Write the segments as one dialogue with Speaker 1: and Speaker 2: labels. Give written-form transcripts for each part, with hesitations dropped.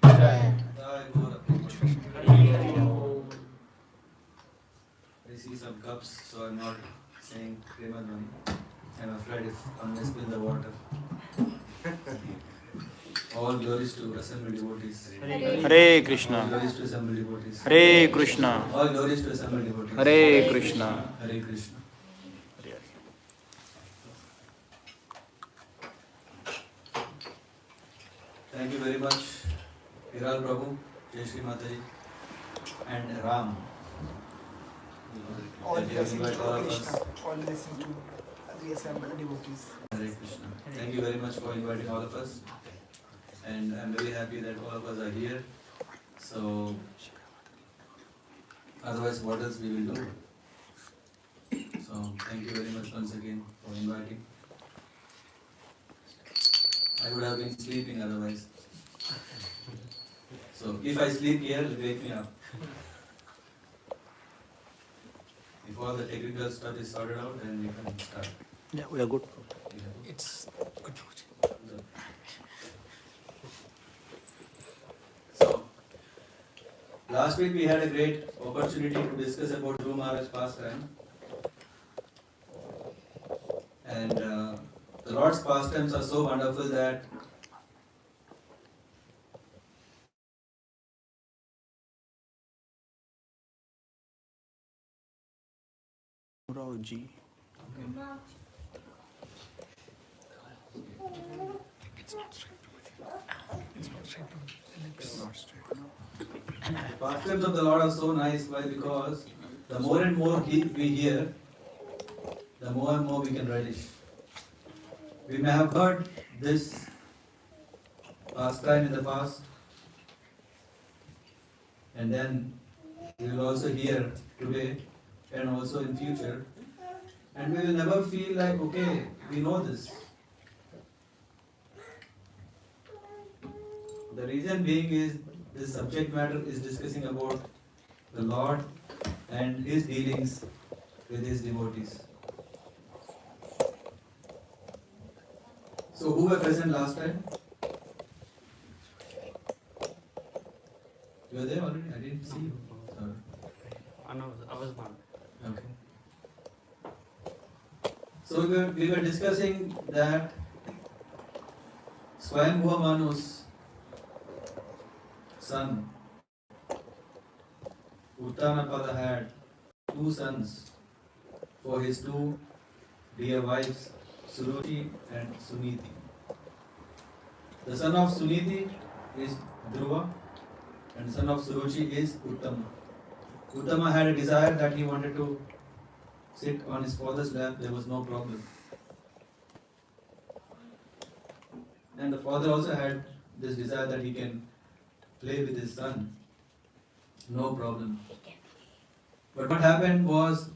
Speaker 1: I see some cups, so I'm not saying Premanani. I'm afraid if I may spill the water. All glories to assembled devotees.
Speaker 2: Hare Krishna.
Speaker 1: All glories to assembled devotees.
Speaker 2: Hare Krishna.
Speaker 1: All glories to assembled devotees.
Speaker 2: Hare Krishna.
Speaker 1: Hare Krishna. Thank you very much, Hiral Prabhu, Jai Shri Mataji, and Ram.
Speaker 3: All blessings
Speaker 1: invite
Speaker 3: to
Speaker 1: all of
Speaker 3: Krishna,
Speaker 1: us.
Speaker 3: all blessings to the assembled devotees.
Speaker 1: Hare Krishna. Thank you very much for inviting all of us. And I'm very happy that all of us are here. So, otherwise, what else we will do? So, thank you very much once again for inviting. I would have been sleeping otherwise. So, if I sleep here, wake me up. If all the technical stuff is sorted out, then we can start.
Speaker 2: Yeah, we are good.
Speaker 3: It's good.
Speaker 1: So, last week we had a great opportunity to discuss about Dhruva Maharaj pastime. And the Lord's pastimes are so wonderful that
Speaker 2: Ji.
Speaker 1: the pastimes of the Lord are so nice. Why? Because the more and more we hear, the more and more we can relish. We may have heard this pastime in the past, and then we will also hear today and also in future, and we will never feel like, okay, we know this. The reason being is this subject matter is discussing about the Lord and His dealings with His devotees. So who were present last time? You were there already? I didn't see you. Sorry.
Speaker 4: I was not.
Speaker 1: Okay. So we were discussing that Swayambhuva Manu's son Uttanapada had two sons for his two dear wives, Suruchi and Suniti. The son of Suniti is Dhruva and son of Suruchi is Uttama. Uttama had a desire that he wanted to sit on his father's lap. There was no problem. And the father also had this desire that he can play with his son. No problem. But what happened was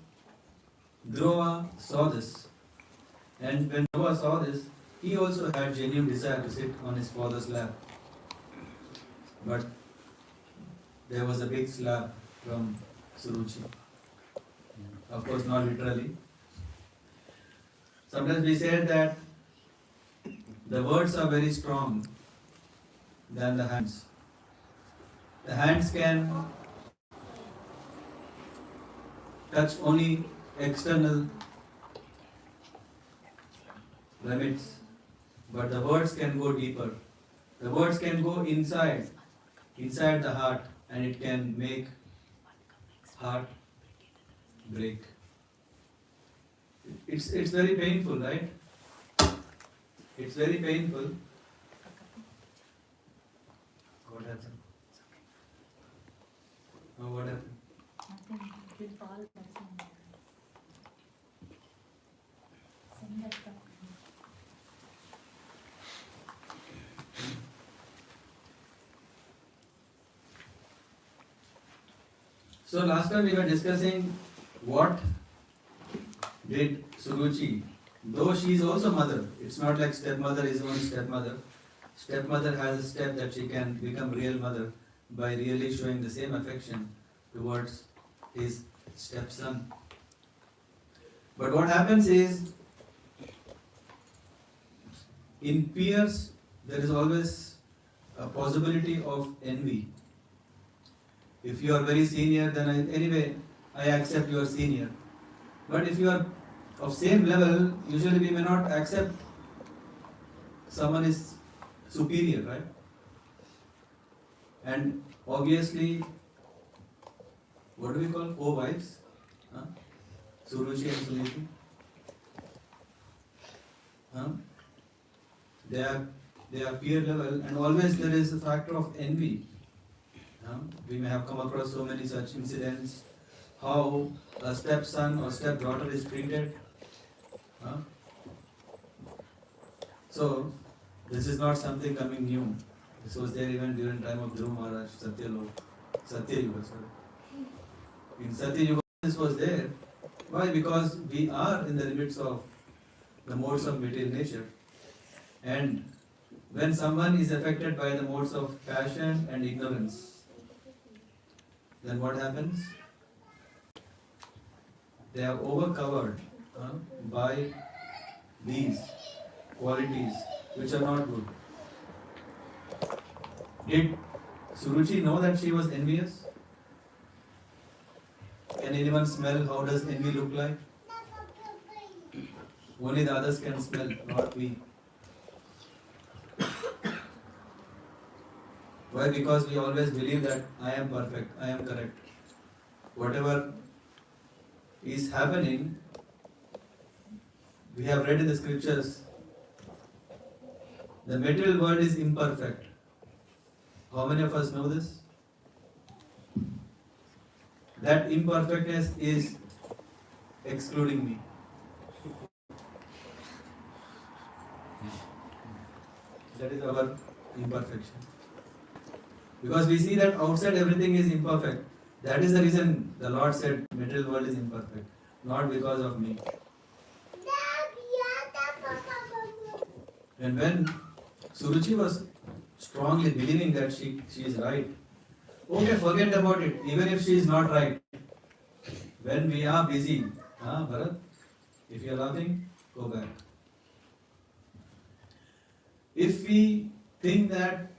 Speaker 1: Dhruva saw this. And when Dhruva saw this, he also had genuine desire to sit on his father's lap. But there was a big slap from Suruchi. Of course, not literally. Sometimes we said that the words are very strong than the hands. The hands can touch only external limits, but the words can go deeper. The words can go inside the heart, and it can make heart break. It's very painful, right? It's very painful. What happened? Oh, what happened? So last time we were discussing what did Suruchi, though she is also mother, it's not like stepmother is only stepmother. Stepmother has a step that she can become real mother by really showing the same affection towards his stepson. But what happens is, in peers, there is always a possibility of envy. If you are very senior, then anyway I accept you are senior. But if you are of same level, usually we may not accept someone is superior, right? And obviously, what do we call co-wives? Huh? Suruchi and Suniti. Huh? They are peer level, and always there is a factor of envy. We may have come across so many such incidents. How a stepson or stepdaughter is treated. Huh? So this is not something coming new. This was there even during time of Dhruva Maharaj, Satya Yuga. In Satya Yuga this was there. Why? Because we are in the limits of the modes of material nature. And when someone is affected by the modes of passion and ignorance, then what happens? They are overcovered by these qualities which are not good. Did Suruchi know that she was envious? Can anyone smell how does envy look like? Only the others can smell, not we. Why? Because we always believe that I am perfect, I am correct. Whatever is happening, we have read in the scriptures, the material world is imperfect. How many of us know this? That imperfectness is excluding me. That is our imperfection. Because we see that outside everything is imperfect. That is the reason the Lord said material world is imperfect. Not because of me. And when Suruchi was strongly believing that she is right, okay, forget about it. Even if she is not right. When we are busy, Bharat, if you are laughing, go back. If we think that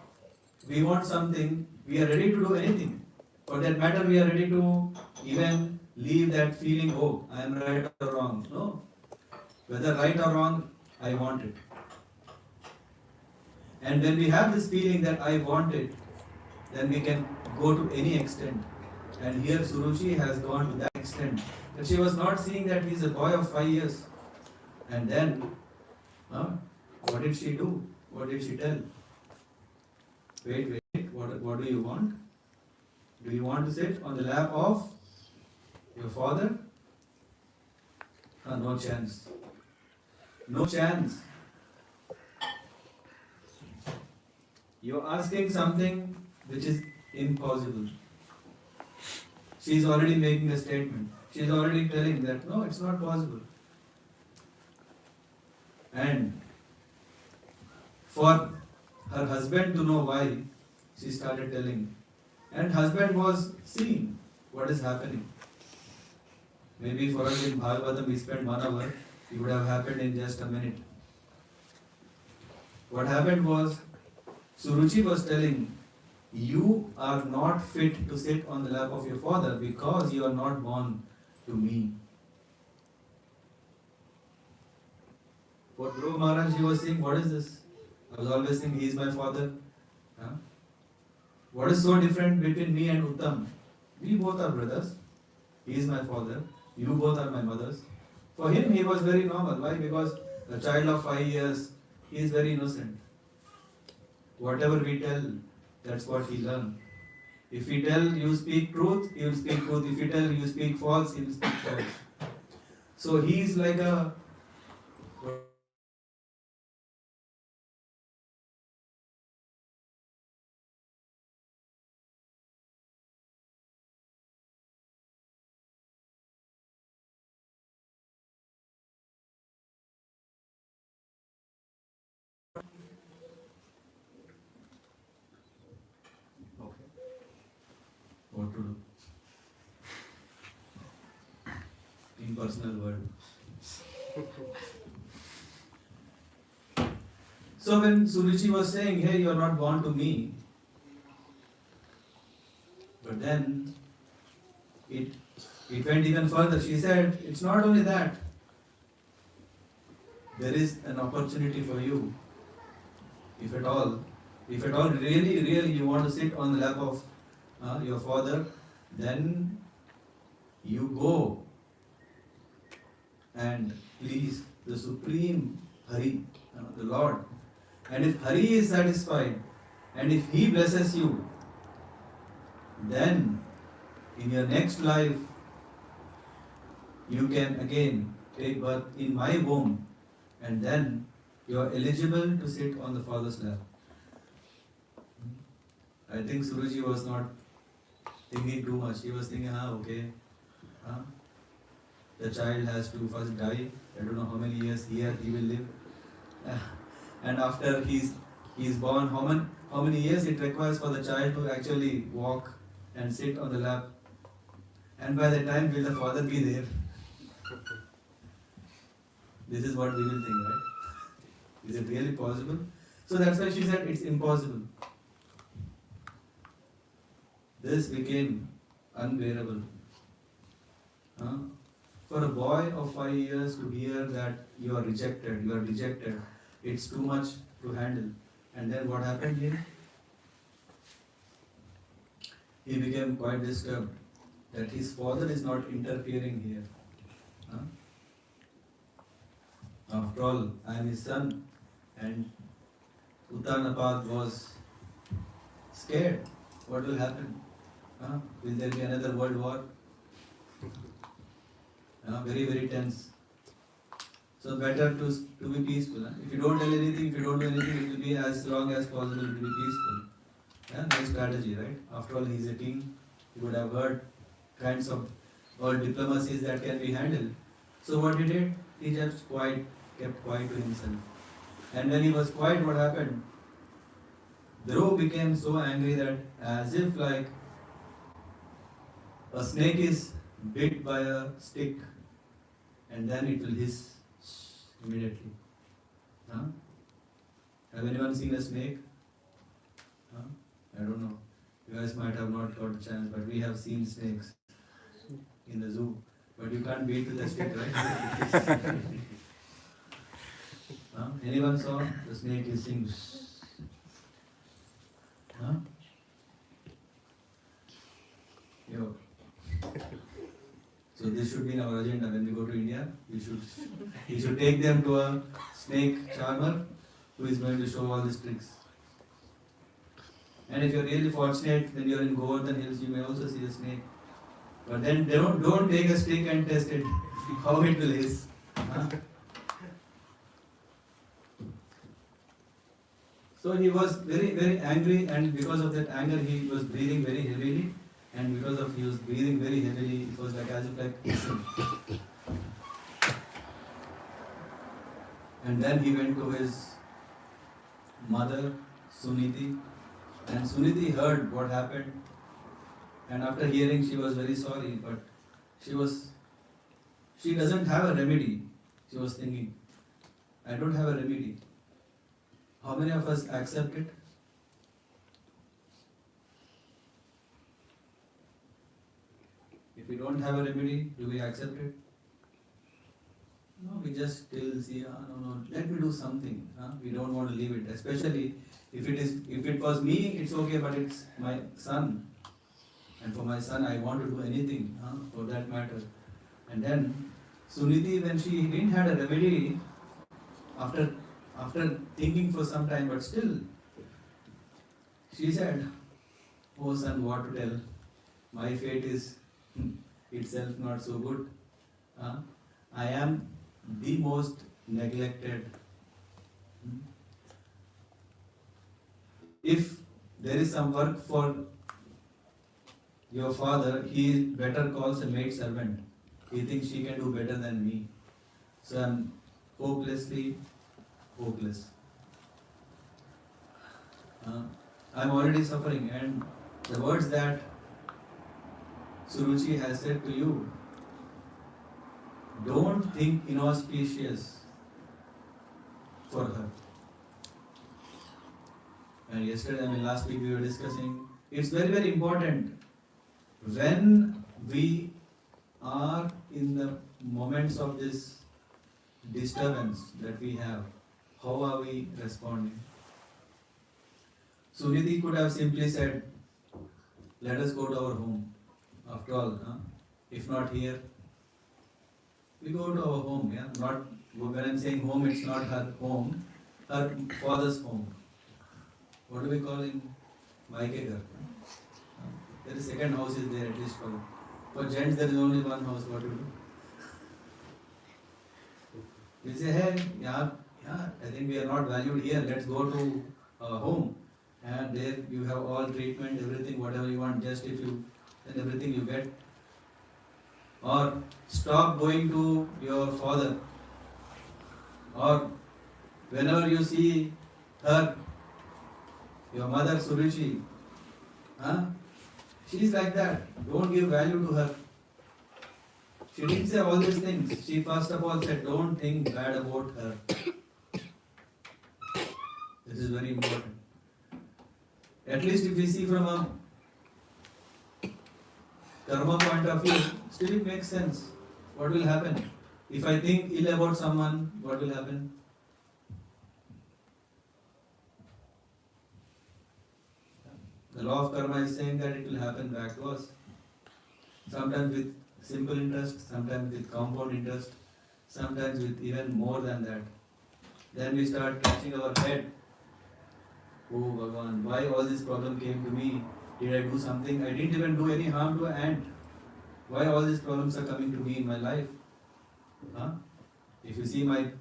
Speaker 1: we want something, we are ready to do anything. For that matter, we are ready to even leave that feeling, oh, I am right or wrong. No. Whether right or wrong, I want it. And when we have this feeling that I want it, then we can go to any extent. And here Suruchi has gone to that extent. That she was not seeing that he is a boy of 5 years. And then, what did she do? What did she tell? Wait, what do you want? Do you want to sit on the lap of your father? No chance. No chance. You are asking something which is impossible. She is already making a statement. She is already telling that no, it's not possible. And for her husband to know why, she started telling. And husband was seeing what is happening. Maybe for us in Bhagavatam we spent 1 hour, it would have happened in just a minute. What happened was, Suruchi was telling, you are not fit to sit on the lap of your father because you are not born to me. For Dhruva Maharaj, he was saying, what is this? I was always saying, he is my father. What is so different between me and Uttam? We both are brothers. He is my father. You both are my mothers. For him, he was very normal. Why? Because a child of 5 years, he is very innocent. Whatever we tell, that's what he learned. If we tell you speak truth, he will speak truth. If we tell you speak false, he will speak false. So he is like a what to do? Impersonal word. So when Suruchi was saying, hey, you're not born to me, but then it went even further. She said, it's not only that, there is an opportunity for you, if at all really you want to sit on the lap of your father, then you go and please the Supreme Hari, the Lord. And if Hari is satisfied and if he blesses you, then in your next life you can again take birth in my womb, and then you are eligible to sit on the father's lap. I think Suruji was not thinking too much. He was thinking, okay, the child has to first die. I don't know how many years here he will live. And after he's born, how many years it requires for the child to actually walk and sit on the lap. And by the time will the father be there? This is what we will think, right? Is it really possible? So that's why she said it's impossible. This became unbearable. For a boy of 5 years to hear that you are rejected, it's too much to handle. And then what happened here? He became quite disturbed that his father is not interfering here. After all, I am his son, and Uttanapad was scared. What will happen? Will there be another world war? Very, very tense. So better to be peaceful. If you don't tell anything, if you don't do anything, it will be as long as possible to be peaceful. Nice strategy, right? After all, he is a king. He would have heard kinds of all diplomacies that can be handled. So what he did, he just kept quiet to himself. And when he was quiet, what happened? Dhruva became so angry that as if like a snake is bit by a stick and then it will hiss immediately. Have anyone seen a snake? I don't know. You guys might have not got a chance, but we have seen snakes in the zoo. But you can't beat with a stick, right? Anyone saw the snake hissing? Yo. So this should be in our agenda when we go to India. We should take them to a snake charmer who is going to show all these tricks. And if you're really fortunate, when you're in Govardhan Hills, you may also see a snake. But then don't take a stick and test it. How it will hiss. So he was very, very angry, and because of that anger, he was breathing very heavily. And because of he was breathing very heavily, it was like as if like hissing. And then he went to his mother, Suniti, and Suniti heard what happened. And after hearing, she was very sorry, but she doesn't have a remedy. She was thinking, I don't have a remedy. How many of us accept it? If we don't have a remedy, do we accept it? No, we just still see, no, let me do something. We don't want to leave it. Especially if it was me, it's okay, but it's my son. And for my son, I want to do anything for that matter. And then Suniti, when she didn't have a remedy, after thinking for some time, but still, she said, oh son, what to tell? My fate is itself not so good. I am the most neglected. If there is some work for your father, he better calls a maid servant. He thinks she can do better than me. So I am hopelessly hopeless. I am already suffering, and the words that Suruchi has said to you, don't think inauspicious for her. And yesterday, last week we were discussing, it's very, very important. When we are in the moments of this disturbance that we have, how are we responding? Sunidhi could have simply said, let us go to our home. After all, if not here, we go to our home. Yeah, not when I'm saying home, it's not her home, her father's home. What do we call in Maikekar? There is second house is there at least for gents. There is only one house. What to do? We say, hey, yeah, I think we are not valued here. Let's go to home, and there you have all treatment, everything, whatever you want. Just if you, then everything you get. Or stop going to your father. Or whenever you see her, your mother Suruchi, she's like that. Don't give value to her. She didn't say all these things. She first of all said, don't think bad about her. This is very important. At least if we see from a karma point of view, still it makes sense. What will happen? If I think ill about someone, what will happen? The law of karma is saying that it will happen back to us. Sometimes with simple interest, sometimes with compound interest, sometimes with even more than that. Then we start catching our head. Oh Bhagavan, why all this problem came to me? Did I do something? I didn't even do any harm to an ant. Why all these problems are coming to me in my life? If you see my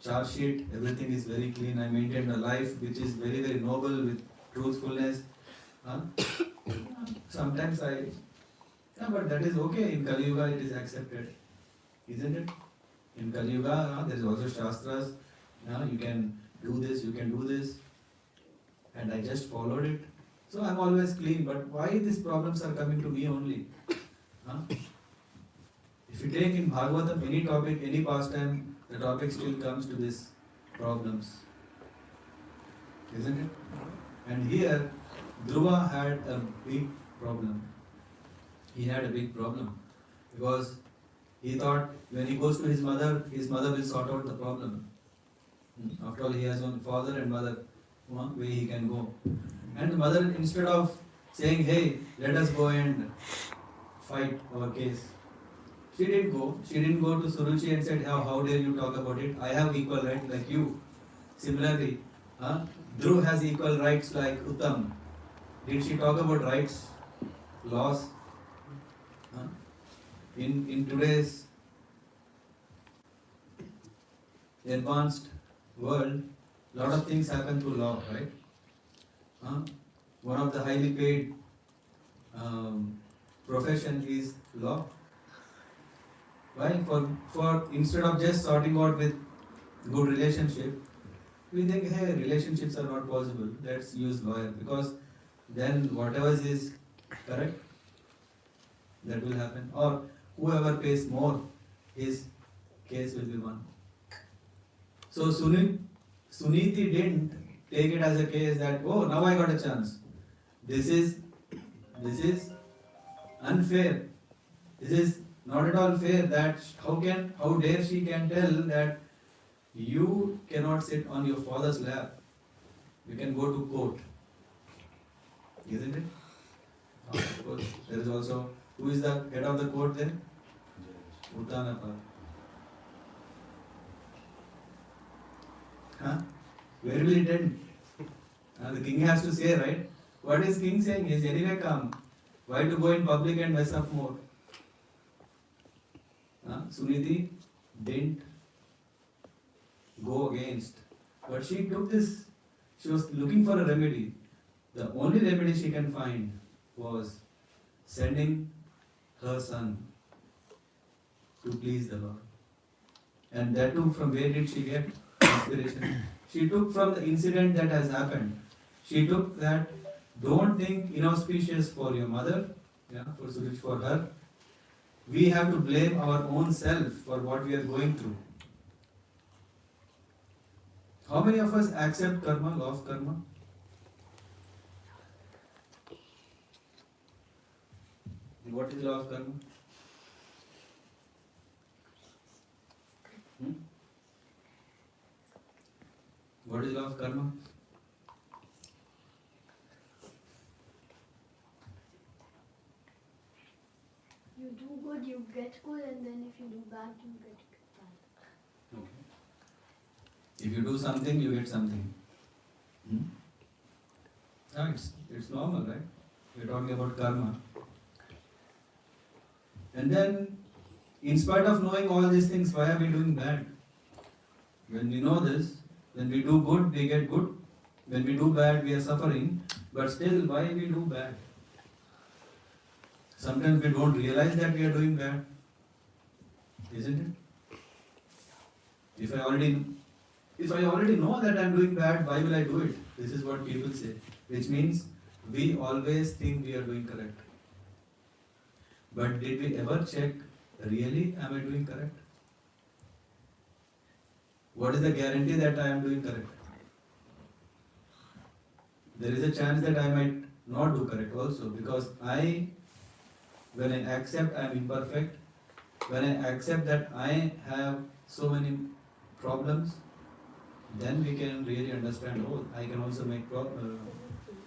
Speaker 1: charge sheet, everything is very clean. I maintained a life which is very, very noble with truthfulness. Sometimes but that is okay. In Kali Yuga it is accepted, isn't it? In Kali Yuga there is also Shastras. You can do this, you can do this. And I just followed it. So I'm always clean. But why these problems are coming to me only? If you take in Bhagavatam any topic, any pastime, the topic still comes to these problems. Isn't it? And here, Dhruva had a big problem. He had a big problem. Because he thought when he goes to his mother will sort out the problem. After all, he has one father and mother, one way he can go. And the mother, instead of saying, hey, let us go and fight our case, she didn't go. She didn't go to Suruchi and said, how dare you talk about it? I have equal right like you. Similarly, Dhruva has equal rights like Uttam. Did she talk about rights, laws? In today's advanced world, lot of things happen through law, right? One of the highly paid profession is law. Why? For instead of just sorting out with good relationship, we think, hey, relationships are not possible. Let's use lawyer, because then whatever is correct, that will happen. Or whoever pays more, his case will be won. So Suniti didn't take it as a case that, oh, now I got a chance. This is unfair. This is not at all fair. That how dare she can tell that you cannot sit on your father's lap. You can go to court. Isn't it? Of course. There is also, who is the head of the court then? Uttanappa. Where will it end? The king has to say, right? What is king saying? He is anyway calm. Why to go in public and mess up more? Suniti didn't go against. But she took this, she was looking for a remedy. The only remedy she can find was sending her son to please the Lord. And that too, from where did she get inspiration? She took from the incident that has happened. She took that, don't think inauspicious for your mother, for her. We have to blame our own self for what we are going through. How many of us accept karma, law of karma? What is law of karma? Hmm? What is law of karma?
Speaker 5: You do good, you get good, and then if you do bad, you get bad.
Speaker 1: Okay. If you do something, you get something. Hmm? Yeah, it's normal, right? We're talking about karma. And then, in spite of knowing all these things, why are we doing bad? When we know this, when we do good, we get good. When we do bad, we are suffering. But still, why we do bad? Sometimes we don't realize that we are doing bad. Isn't it? If I already know that I am doing bad, why will I do it? This is what people say. Which means we always think we are doing correct. But did we ever check, really, am I doing correct? What is the guarantee that I am doing correct? There is a chance that I might not do correct also, because when I accept I am imperfect, when I accept that I have so many problems, then we can really understand, oh, I can also make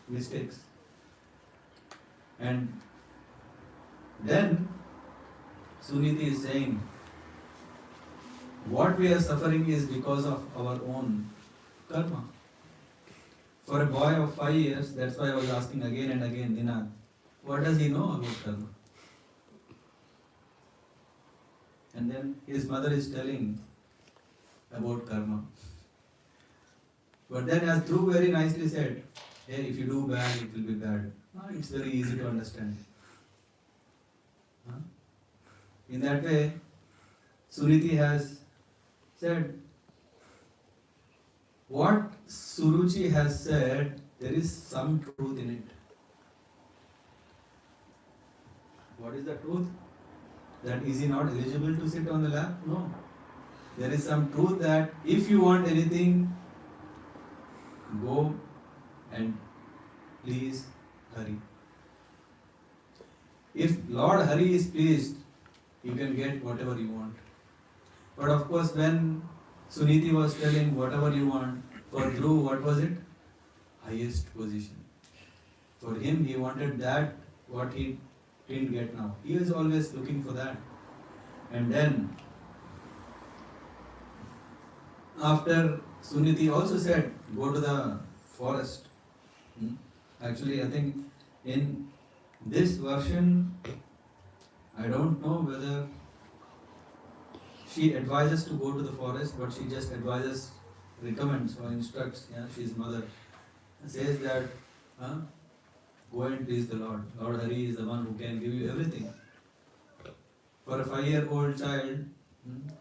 Speaker 1: mistakes. And then Suniti is saying, what we are suffering is because of our own karma. For a boy of 5 years, that's why I was asking again and again, Dinah, what does he know about karma? And then his mother is telling about karma. But then as Dhruva very nicely said, hey, if you do bad, it will be bad. It's very easy to understand. In that way, Suniti has said, what Suruchi has said, there is some truth in it. What is the truth? That is he not eligible to sit on the lap? No. There is some truth that if you want anything, go and please Hari. If Lord Hari is pleased, you can get whatever you want. But of course, when Suniti was telling whatever you want, for Dhruva, what was it? Highest position. For him, he wanted that, what he didn't get now. He is always looking for that. And then, after Suniti also said, go to the forest. Actually, I think in this version, I don't know whether she advises to go to the forest, but she just recommends or instructs, she's mother, says that, go and please the Lord. Lord Hari is the one who can give you everything. For a 5-year-old child,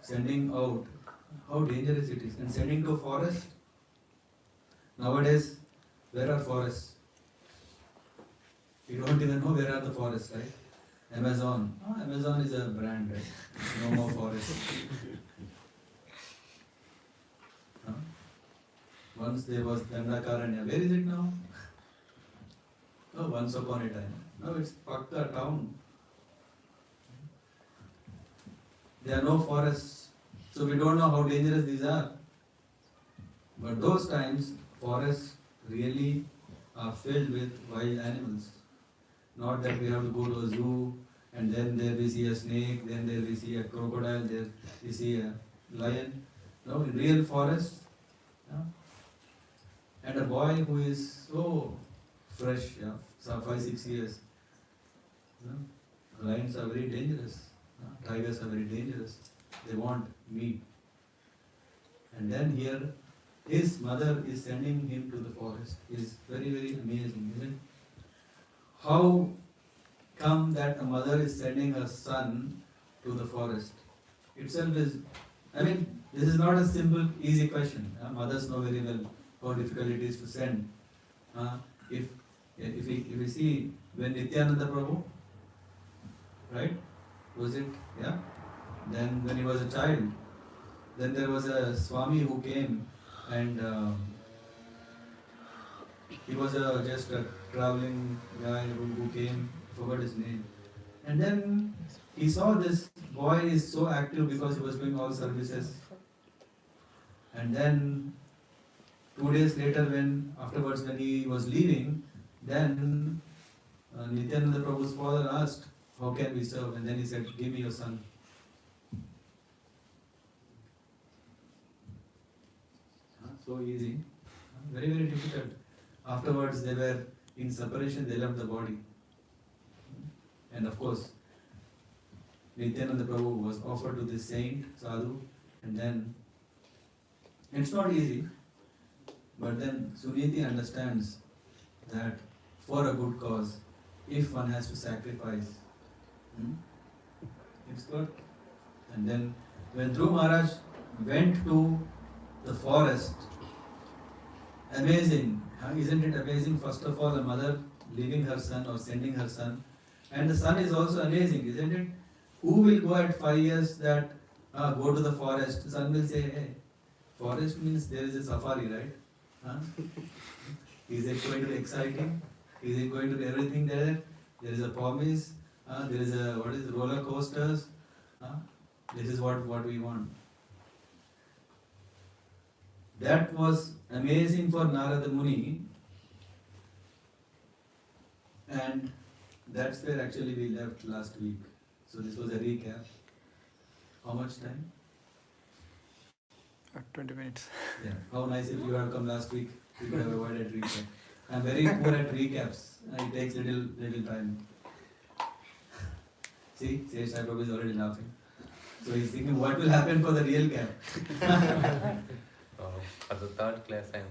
Speaker 1: sending out, how dangerous it is. And sending to a forest, nowadays, where are forests? You don't even know where are the forests, right? Amazon. Amazon is a brand, right? No more forests. Once there was Dandakaranya. Where is it now? Oh, once upon a time. Now it's Pakka town. There are no forests. So we don't know how dangerous these are. But those times, forests really are filled with wild animals. Not that we have to go to a zoo and then there we see a snake, then there we see a crocodile, there we see a lion. No, in real forests. And a boy who is so fresh, so 5-6 years. Lions are very dangerous. Tigers are very dangerous. They want meat. And then here, his mother is sending him to the forest. Is very, very amazing, isn't it? How come that a mother is sending her son to the forest? Itself is, this is not a simple, easy question. Mothers know very well how difficult it is to send. If we see when Nityananda Prabhu, right? Was it? Yeah. Then when he was a child, then there was a Swami who came and he was just a traveling guy who came, forgot his name. And then he saw this boy is so active because he was doing all services. And then 2 days later, afterwards when he was leaving, then Nityananda Prabhu's father asked, how can we serve? And then he said, give me your son. So easy, very, very difficult. Afterwards they were in separation, they left the body. And of course, Nityananda Prabhu was offered to this saint, sadhu, and then it's not easy, but then Suniti understands that for a good cause, if one has to sacrifice, it's good. And then when Dhruva Maharaj went to the forest, amazing, isn't it amazing? First of all, a mother leaving her son or sending her son, and the son is also amazing, isn't it? Who will go at 5 years that go to the forest? The son will say, hey, forest means there is a safari, right? Is it going to be exciting? Is it going to be everything there? There is a promise. There is a roller coasters. This is what we want. That was amazing for Narada Muni, and that's where actually we left last week. So this was a recap. How much time?
Speaker 2: 20 minutes.
Speaker 1: Yeah. How nice if you had come last week. We could have avoided recap. I'm very poor at recaps. It takes little time. See, Sage Sai Prabhu is already laughing. So he's thinking, what will happen for the real cap?
Speaker 6: For the third class, I am.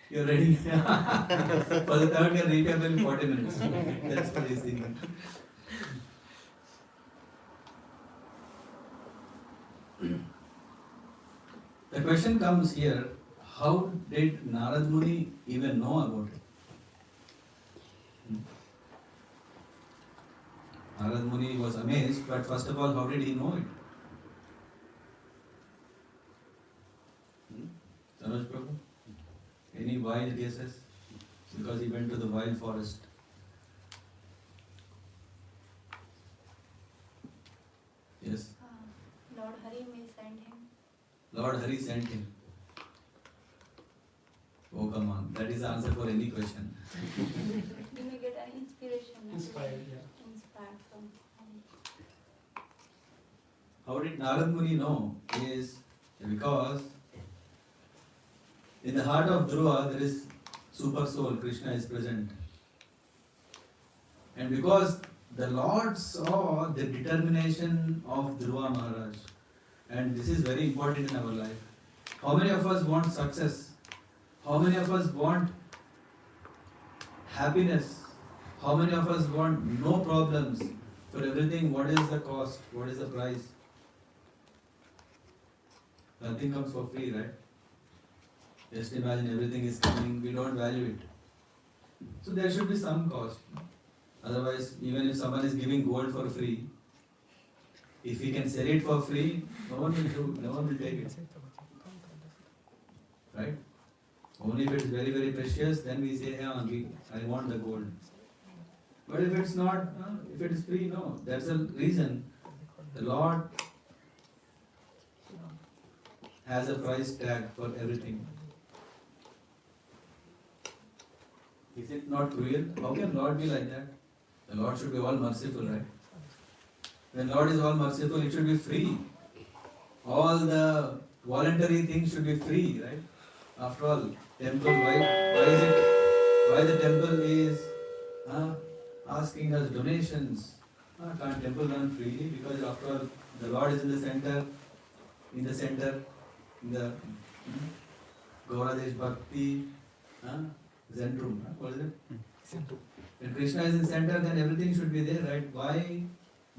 Speaker 1: You're ready? For the third year recap in 40 minutes. That's what he's thinking. The question comes here, how did Narad Muni even know about it? Narad Muni was amazed, but first of all, how did he know it? Saroj Prabhu? Any wild guesses? Because he went to the wild forest. Yes?
Speaker 7: Lord Hari may send him.
Speaker 1: Lord Hari sent him. Oh, come on. That is the answer for any question.
Speaker 7: He may get an inspiration.
Speaker 3: Inspired, yeah.
Speaker 7: Inspired from Hari.
Speaker 1: How did Narad Muni know? Is because in the heart of Dhruva there is super soul, Krishna is present. And because the Lord saw the determination of Dhruva Maharaj, and this is very important in our life. How many of us want success? How many of us want happiness? How many of us want no problems? For everything, what is the cost? What is the price? Nothing comes for free, right? Just imagine everything is coming, we don't value it. So there should be some cost. Otherwise, even if someone is giving gold for free, if he can sell it for free, no one will take it. Right? Only if it's very, very precious, then we say, yeah, I want the gold. But if it's not, if it is free, no. That's the reason the Lord has a price tag for everything. Is it not cruel? How can Lord be like that? The Lord should be all merciful, right? When Lord is all merciful, it should be free. All the voluntary things should be free, right? After all, temple, why the temple is asking us donations? Can't temple run freely? Because after all, the Lord is in the center, in the Gauradesh Bhakti, Zentrum, what is it?
Speaker 3: Simple.
Speaker 1: When Krishna is in center, then everything should be there, right? Why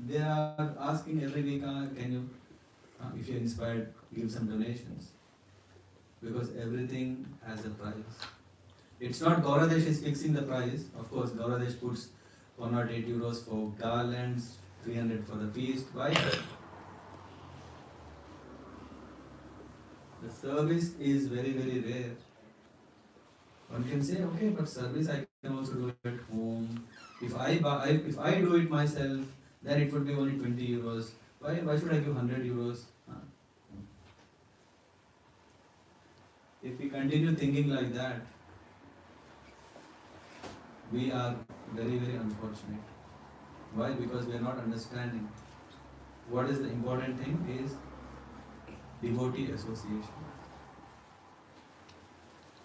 Speaker 1: they are asking every week, can you, if you're inspired, give some donations? Because everything has a price. It's not Gauradesh is fixing the price. Of course, Gauradesh puts 108 euros for garlands, 300 for the feast. Why? The service is very, very rare. One can say, okay, but service I can also do it at home. If I do it myself, then it would be only 20 euros. Why should I give 100 euros? If we continue thinking like that, we are very, very unfortunate. Why? Because we are not understanding what is the important thing is devotee association.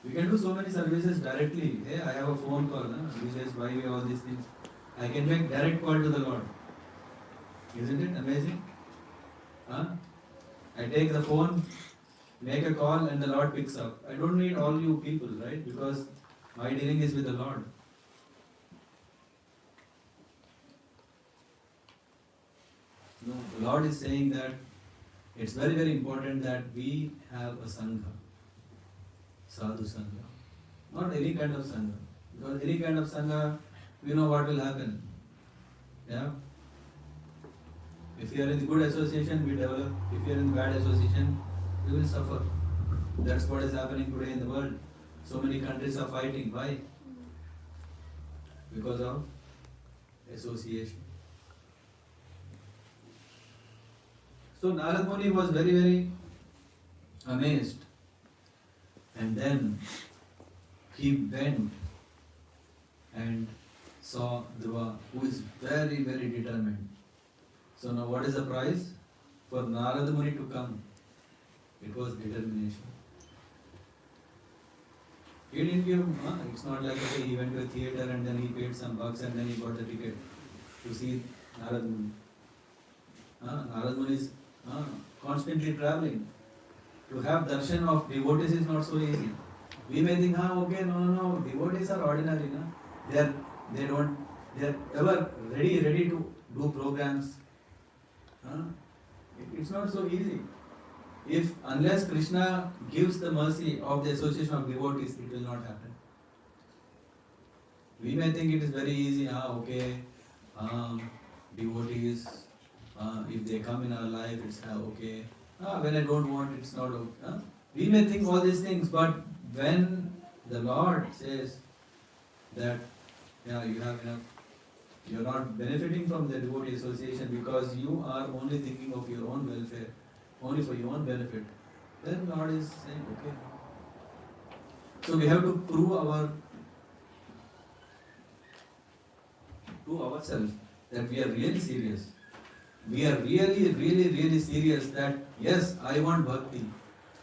Speaker 1: We can do so many services directly. Hey, I have a phone call. These days, why we all these things? I can make direct call to the Lord. Isn't it amazing? Huh? I take the phone, make a call, and the Lord picks up. I don't need all you people, right? Because my dealing is with the Lord. No, the Lord is saying that it's very, very important that we have a Sangha, Sadhu Sangha. Not any kind of Sangha. Because any kind of Sangha, we know what will happen. Yeah? If you are in the good association, we develop. If you are in the bad association, we will suffer. That's what is happening today in the world. So many countries are fighting. Why? Because of association. So Narad Muni was very, very amazed. And then he went and saw Dhruva, who is very, very determined. So now what is the prize? For Narad Muni to come, it was determination. He didn't give, it's not like okay, he went to a theatre and then he paid some bucks and then he got the ticket to see Narad Muni. Narad Muni is constantly traveling. To have darshan of devotees is not so easy. We may think, okay, no, devotees are ordinary. They are ever ready to do programs. It's not so easy. Unless Krishna gives the mercy of the association of devotees, it will not happen. We may think it is very easy, devotees, if they come in our life, it's okay. When I don't want, it's not okay. We may think all these things, but when the Lord says that, you have enough, you're not benefiting from the devotee association because you are only thinking of your own welfare, only for your own benefit, then Lord is saying, okay. So we have to prove ourselves that we are really serious. We are really, really, really serious that yes, I want bhakti.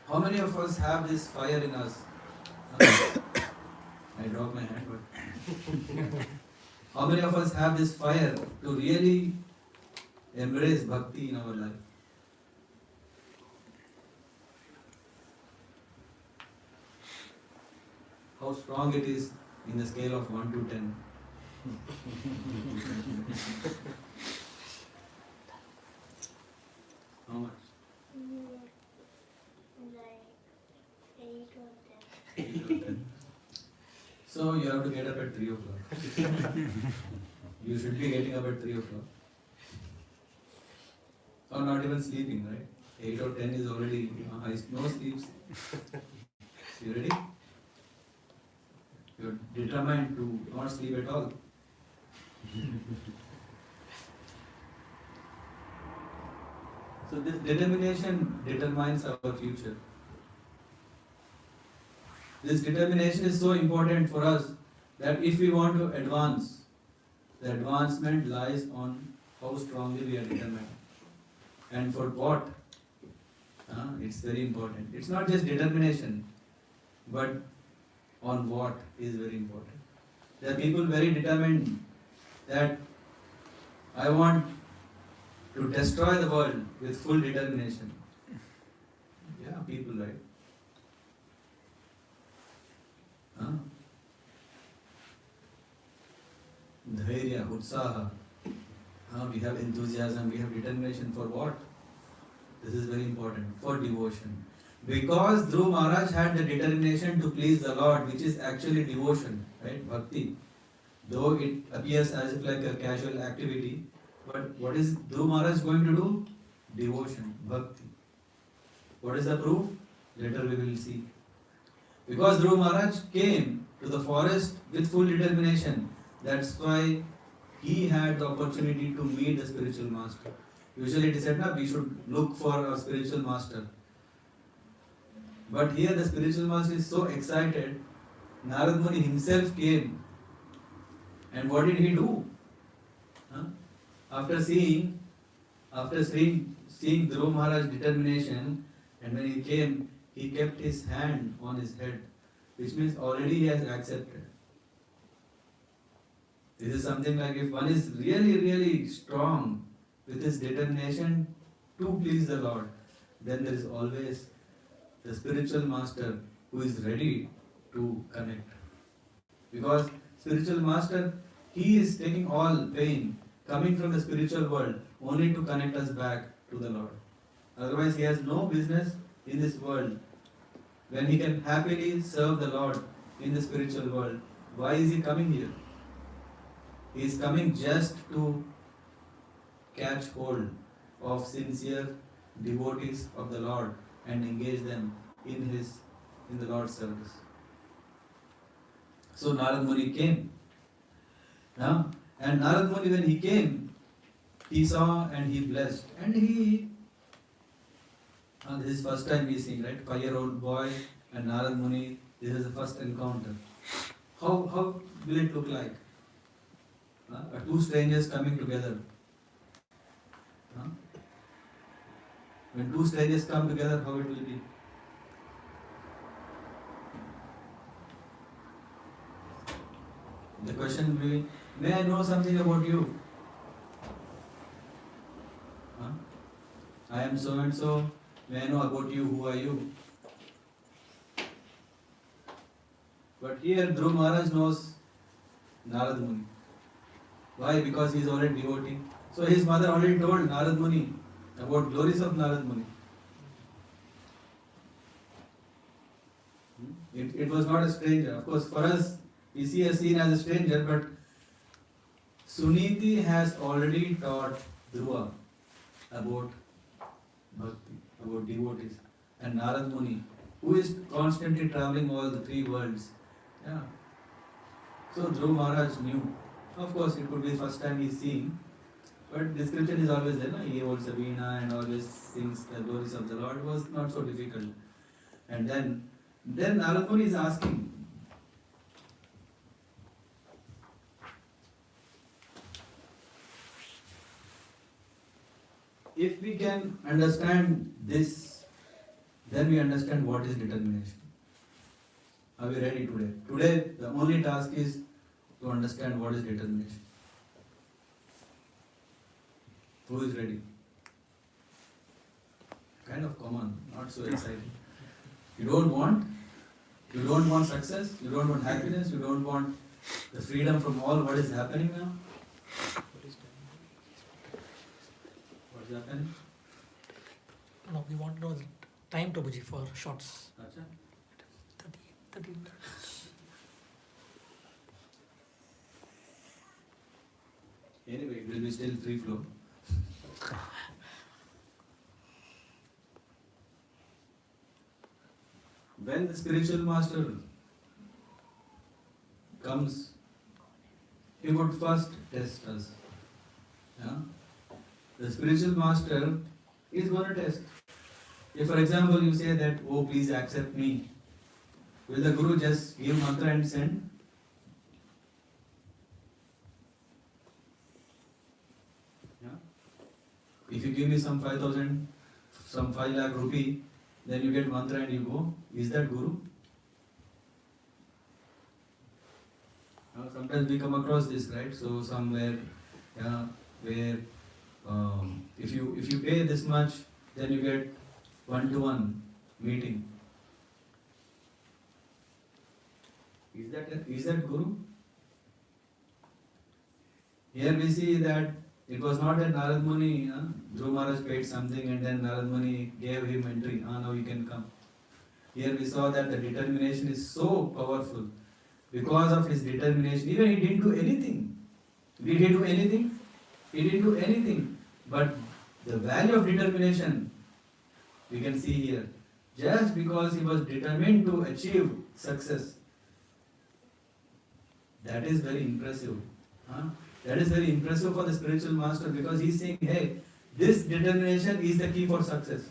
Speaker 1: How many of us have this fire in us? I dropped my hand, but how many of us have this fire to really embrace bhakti in our life? How strong it is in the scale of 1 to 10. How much?
Speaker 5: Like 8 or 10.
Speaker 1: 8 or 10. So you have to get up at 3 o'clock. You should be getting up at 3 o'clock. Or not even sleeping, right? 8 or 10 is already no sleeps. You ready? You're determined to not sleep at all. So this determination determines our future. This determination is so important for us that if we want to advance, the advancement lies on how strongly we are determined. And for what? It's very important. It's not just determination, but on what is very important. There are people very determined that I want to destroy the world with full determination. Yeah, people, right? Dhairya, utsaha. We have enthusiasm, we have determination for what? This is very important, for devotion. Because Dhruva Maharaj had the determination to please the Lord, which is actually devotion, right? Bhakti. Though it appears as if like a casual activity, but what is Dhruva Maharaj going to do? Devotion, bhakti. What is the proof? Later we will see. Because Dhruva Maharaj came to the forest with full determination, that's why he had the opportunity to meet the spiritual master. Usually it is said, we should look for a spiritual master. But here the spiritual master is so excited, Narad Muni himself came. And what did he do? Huh? After seeing Dhruva Maharaj's determination, and when he came, he kept his hand on his head, which means already he has accepted. This is something like if one is really, really strong with his determination to please the Lord, then there is always the spiritual master who is ready to connect. Because spiritual master, he is taking all pain coming from the spiritual world only to connect us back to the Lord. Otherwise, he has no business in this world. When he can happily serve the Lord in the spiritual world, why is he coming here? He is coming just to catch hold of sincere devotees of the Lord and engage them in the Lord's service. So Narad Muni came. And Narad Muni, when he came, he saw and he blessed. And this is first time we see, right? 5-year-old boy and Narad Muni, this is the first encounter. How will it look like? Two strangers coming together. When two strangers come together, how it will be? The question will be, may I know something about you? I am so and so. May I know about you? Who are you? But here Dhruva Maharaj knows Narad Muni. Why? Because he is already devotee. So his mother already told Narad Muni about glories of Narad Muni. It was not a stranger. Of course, for us, we see a scene as a stranger, but Suniti has already taught Dhruva about bhakti, about devotees. And Narad Muni, who is constantly traveling all the three worlds. So Dhruva Maharaj knew. Of course, it could be the first time he is seeing, but description is always there. He holds a veena and always sings the glories of the Lord. It was not so difficult. And then Narad Muni is asking, if we can understand this, then we understand what is determination. Are we ready today? Today, the only task is to understand what is determination. Who is ready? Kind of common, not so exciting. You don't want success, you don't want happiness, you don't want the freedom from all what is happening now. What is happening?
Speaker 3: No, we want to know the time, Prabhuji, for shots.
Speaker 1: Acha?
Speaker 3: 30 minutes.
Speaker 1: Anyway, it will be still free flow. When the spiritual master comes, he would first test us. The spiritual master is going to test. If, for example, you say that, oh, please accept me, will the Guru just give mantra and send? If you give me some 5,000, some 5 lakh rupee, then you get mantra and you go. Is that Guru? Sometimes we come across this, right? So somewhere, where if you pay this much, then you get 1-to-1 meeting. Is that Guru? Here we see that it was not that Narad Muni, Dhruva Maharaj paid something and then Narad Muni gave him entry. Now you can come. Here we saw that the determination is so powerful. Because of his determination, even he didn't do anything. Did he do anything? He didn't do anything. But the value of determination, we can see here. Just because he was determined to achieve success, that is very impressive. That is very impressive for the spiritual master, because he is saying, hey, this determination is the key for success.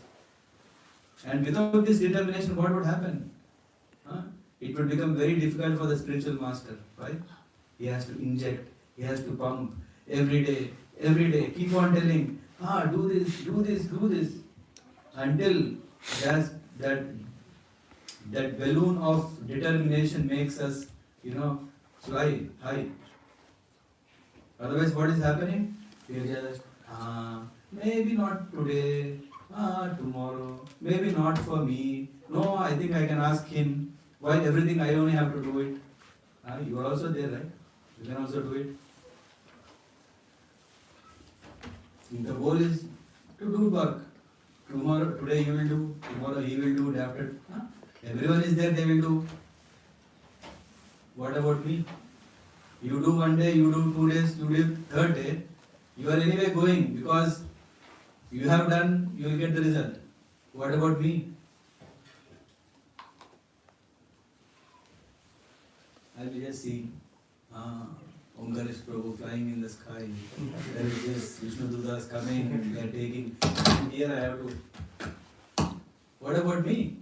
Speaker 1: And without this determination, what would happen? Huh? It would become very difficult for the spiritual master. Right? He has to inject, he has to pump every day, keep on telling, do this, do this, do this, until that balloon of determination makes us, fly high. Otherwise, what is happening? We are just, maybe not today, tomorrow, maybe not for me. No, I think I can ask him. Why everything I only have to do it? You are also there, right? You can also do it. The goal is to do work. Today you will do, tomorrow he will do, day after. Everyone is there, they will do. What about me? You do one day, you do 2 days, you do third day. You are anyway going, because you have done, you will get the result. What about me? I will just see Omkarish Prabhu flying in the sky. There is this Vishnu Dudas coming, they are taking. Here I have to. What about me?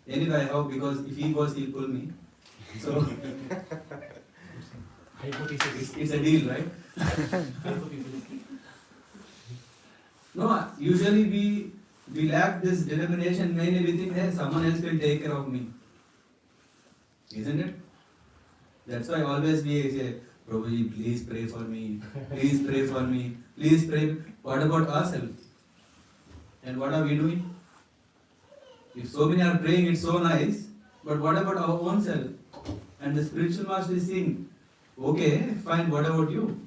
Speaker 1: Anyway, I hope, because if he goes, he'll pull me. So,
Speaker 4: Hypothesis.
Speaker 1: it's a deal, right?
Speaker 4: Hypothesis.
Speaker 1: No, usually we lack this determination, mainly we think that someone else will take care of me. Isn't it? That's why always we say, Prabhuji, please pray for me, please pray for me, please pray. What about ourselves? And what are we doing? If so many are praying, it's so nice, but what about our own self? And the spiritual master is saying, okay, fine, what about you?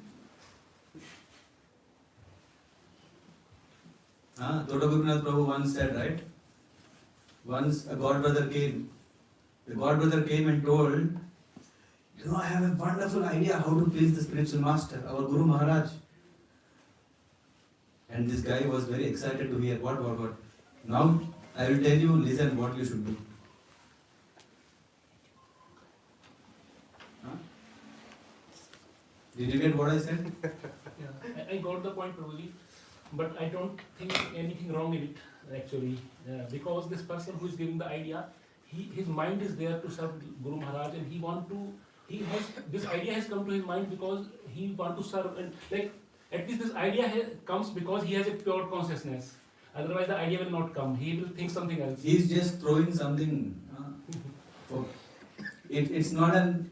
Speaker 1: Tota Gopinath Prabhu once said, right? Once a god brother came. The god brother came and told, I have a wonderful idea how to please the spiritual master, our Guru Maharaj. And this guy was very excited to hear, what? Now I will tell you, listen what you should do. Did you get what I said?
Speaker 4: Yeah, I got the point, Prabhuji, but I don't think anything wrong in it actually, because this person who is giving the idea, his mind is there to serve Guru Maharaj, and this idea has come to his mind because he want to serve, and like at least this idea comes because he has a pure consciousness. Otherwise, the idea will not come. He will think something else.
Speaker 1: He is just throwing something. It's not a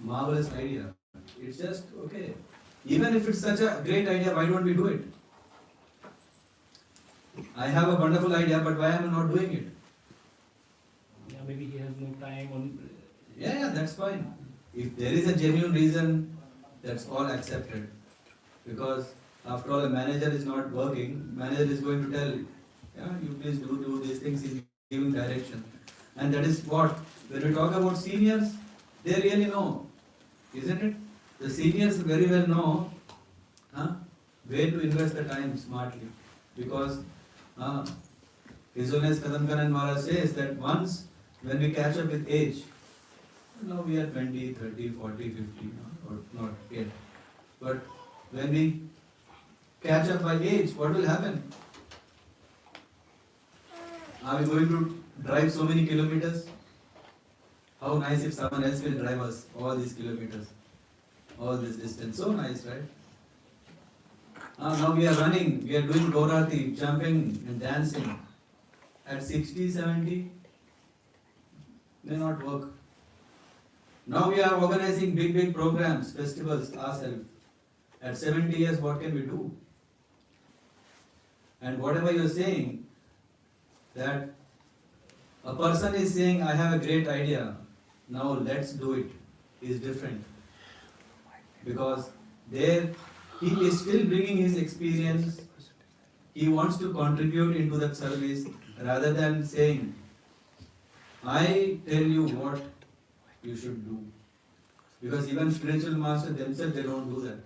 Speaker 1: marvelous idea. It's just okay. Even if it's such a great idea, why don't we do it? I have a wonderful idea, but why am I not doing it?
Speaker 4: Yeah, maybe he has no time on.
Speaker 1: Yeah, that's fine. If there is a genuine reason, that's all accepted. Because after all, a manager is not working. Manager is going to tell, you please do these things. He's giving direction. And that is what, when we talk about seniors, they really know, isn't it? The seniors very well know where to invest the time smartly. Because His Holiness Kadamkaran Maharaj says that once, when we catch up with age, now we are 20, 30, 40, 50, or not yet. But when we catch up by age, what will happen? Are we going to drive so many kilometers? How nice if someone else will drive us all these kilometers, all this distance. So nice, right? Now we are running, we are doing Gaurati, jumping and dancing. At 60, 70, may not work. Now we are organizing big programs, festivals ourselves. At 70 years, what can we do? And whatever you are saying, that a person is saying, I have a great idea, now let's do it, is different. Because there, he is still bringing his experience, he wants to contribute into that service, rather than saying, I tell you what you should do. Because even spiritual masters themselves, they don't do that.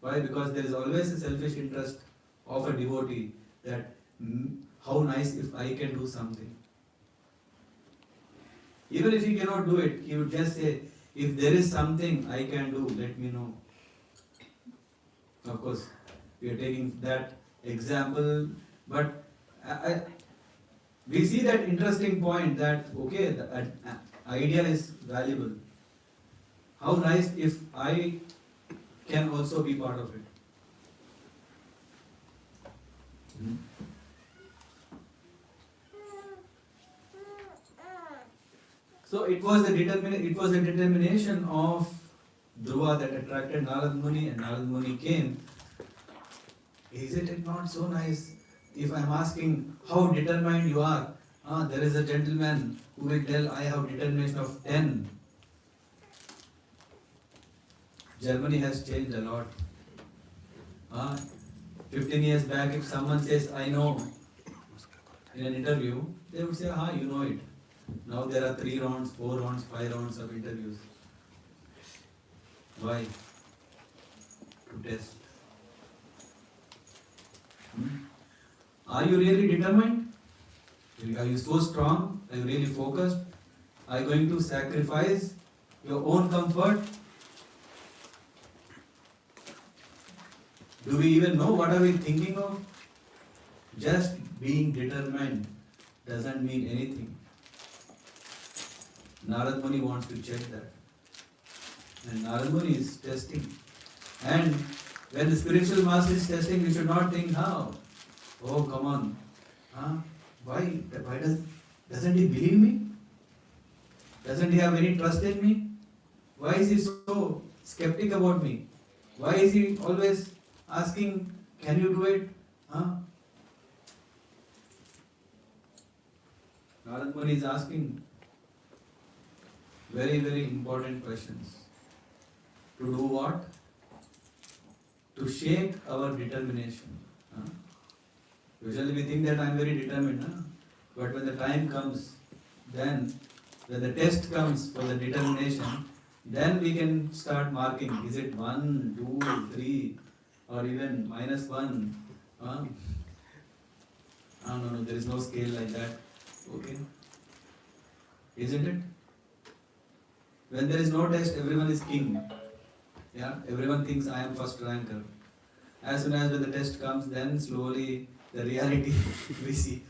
Speaker 1: Why? Because there is always a selfish interest of a devotee that how nice if I can do something. Even if he cannot do it, he would just say, If there is something I can do, let me know. Of course, we are taking that example, but we see that interesting point that, okay, the idea is valuable. How nice if I can also be part of it. Hmm. So it was the determination of Dhruva that attracted Narad Muni, and Narad Muni came. Isn't it not so nice if I am asking how determined you are? There is a gentleman who will tell I have determination of 10. Germany has changed a lot. 15 years back, if someone says I know in an interview, they would say, you know it. Now there are 3 rounds, 4 rounds, 5 rounds of interviews. Why? To test. Are you really determined? Are you so strong? Are you really focused? Are you going to sacrifice your own comfort? Do we even know what are we thinking of? Just being determined doesn't mean anything. Narad Muni wants to check that. And Narad Muni is testing. And when the spiritual master is testing, we should not think, oh come on. Why doesn't he believe me? Doesn't he have any trust in me? Why is he so skeptic about me? Why is he always asking, can you do it? Narad Muni is asking very, very important questions. To do what? To shake our determination. Usually we think that I am very determined. But when the time comes, then when the test comes for the determination, then we can start marking. Is it 1, 2, 3 or even -1? No, there is no scale like that. Okay. Isn't it? When there is no test, everyone is king. Yeah, everyone thinks I am first ranker. As soon as when the test comes, then slowly the reality we see.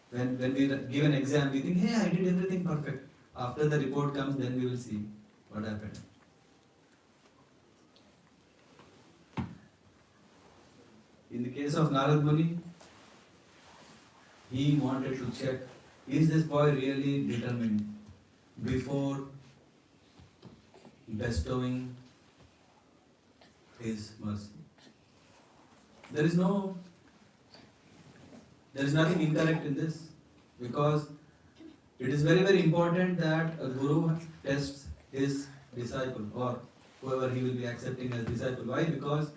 Speaker 1: When we give an exam, we think, hey, I did everything perfect. After the report comes, then we will see what happened. In the case of Narad Muni, he wanted to check, is this boy really determined before bestowing his mercy? There is nothing incorrect in this, because it is very, very important that a guru tests his disciple or whoever he will be accepting as disciple. Why? Because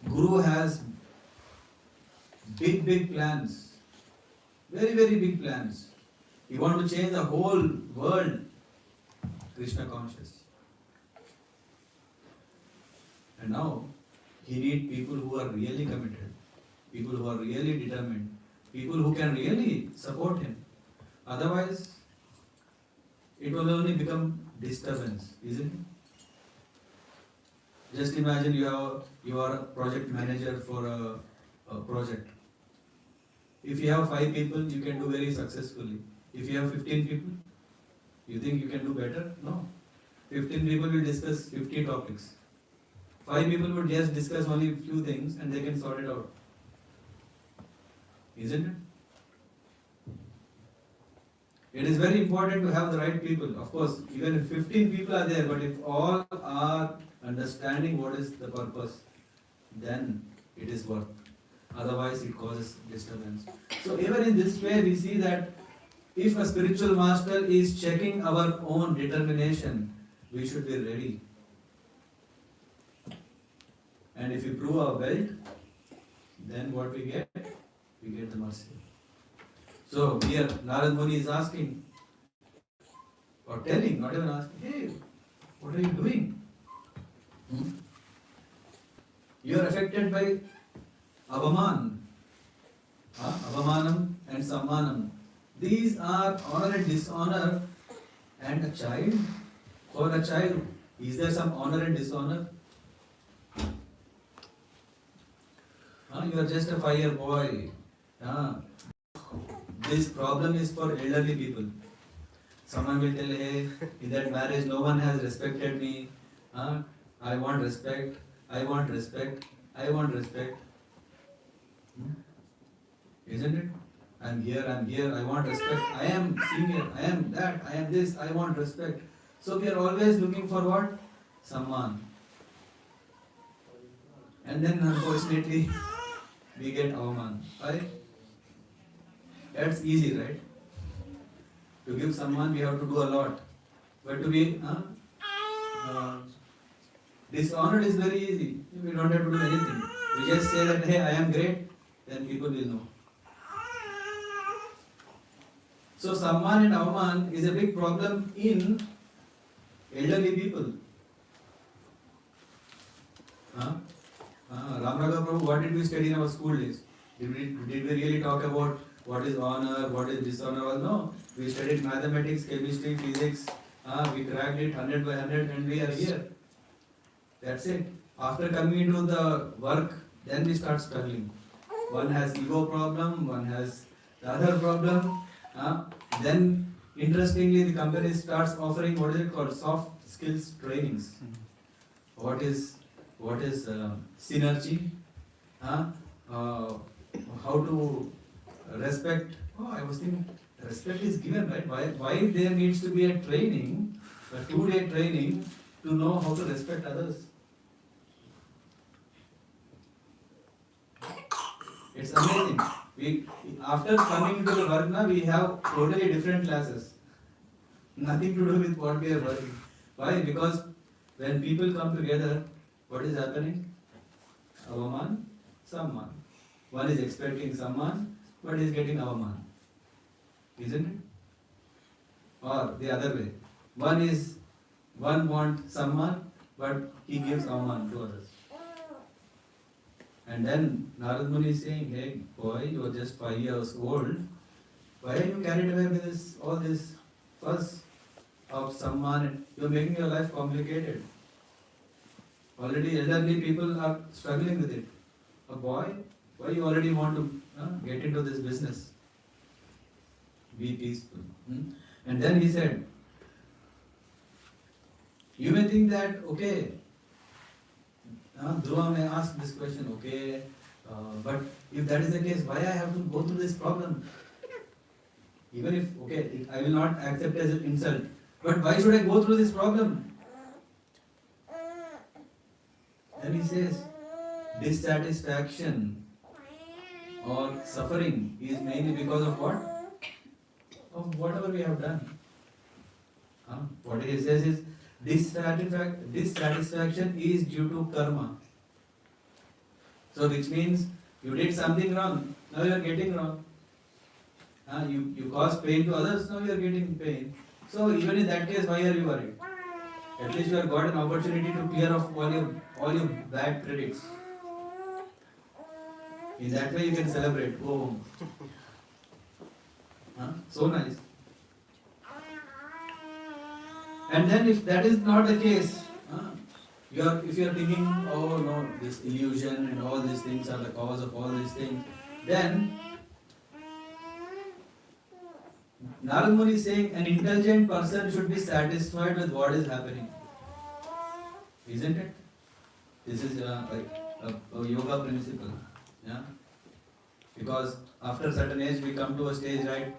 Speaker 1: guru has big plans, very, very big plans. He wants to change the whole world Krishna conscious. And now he needs people who are really committed, people who are really determined, people who can really support him. Otherwise, it will only become disturbance, isn't it? Just imagine you are a project manager for a project. If you have 5 people, you can do very successfully. If you have 15 people, you think you can do better? No. 15 people will discuss 50 topics. 5 people would just discuss only a few things and they can sort it out. Isn't it? It is very important to have the right people. Of course, even if 15 people are there, but if all are understanding what is the purpose, then it is worth. Otherwise, it causes disturbance. So even in this way, we see that if a spiritual master is checking our own determination, we should be ready. And if we prove our belt, then what we get? We get the mercy. So here Narad Muni is asking, or telling, not even asking, hey, what are you doing? You are affected by avaman, avamanam and sammanam. These are honor and dishonor, and a child For a child, is there some honor and dishonor? You are just a 5-year boy. This problem is for elderly people. Someone will tell, hey, in that marriage no one has respected me. I want respect. I want respect. I want respect. Isn't it? I'm here, I want respect. I am senior, I am that, I am this, I want respect. So we are always looking for what? Samman. And then unfortunately, we get avaman. Why? That's easy, right? To give Samman, we have to do a lot. But to be dishonored is very easy. We don't have to do anything. We just say that, hey, I am great, then people will know. So Samman and Avaman is a big problem in elderly people. Ramraga Prabhu, what did we study in our school days? Did we really talk about what is honor, what is dishonor? Well, no. We studied mathematics, chemistry, physics. We cracked it 100 by 100 and we are here. That's it. After coming into the work, then we start struggling. One has ego problem, one has the other problem. Then interestingly the company starts offering what is it called, soft skills trainings. What is synergy, how to respect. I was thinking respect is given, right? Why there needs to be a training, a 2-day training to know how to respect others? It's amazing. After coming to the work now, we have totally different classes. Nothing to do with what we are working. Why? Because when people come together, what is happening? Avaman, Samman. One is expecting Samman, but is getting Avaman. Isn't it? Or the other way. One wants Samman, but he gives Avaman to others. And then Narad Muni is saying, hey boy, you are just 5 years old. Why are you carried away with all this fuss of Samman? You are making your life complicated. Already elderly people are struggling with it. A boy, why you already want to get into this business? Be peaceful. And then he said, you may think that, okay, Dhruva may ask this question, okay, but if that is the case, why I have to go through this problem? Even if, okay, I will not accept as an insult, but why should I go through this problem? Then he says, dissatisfaction or suffering is mainly because of what? Of whatever we have done. What he says is, dissatisfaction is due to karma. So which means you did something wrong, now you are getting wrong. You caused pain to others, now you are getting pain. So even in that case, why are you worried? At least you have got an opportunity to clear off all your bad credits. In that way you can celebrate. Go home. So nice. And then if that is not the case, if you are thinking, oh no, this illusion and all these things are the cause of all these things, then Narad Muni is saying an intelligent person should be satisfied with what is happening. Isn't it? This is a yoga principle. Yeah? Because after a certain age we come to a stage, right?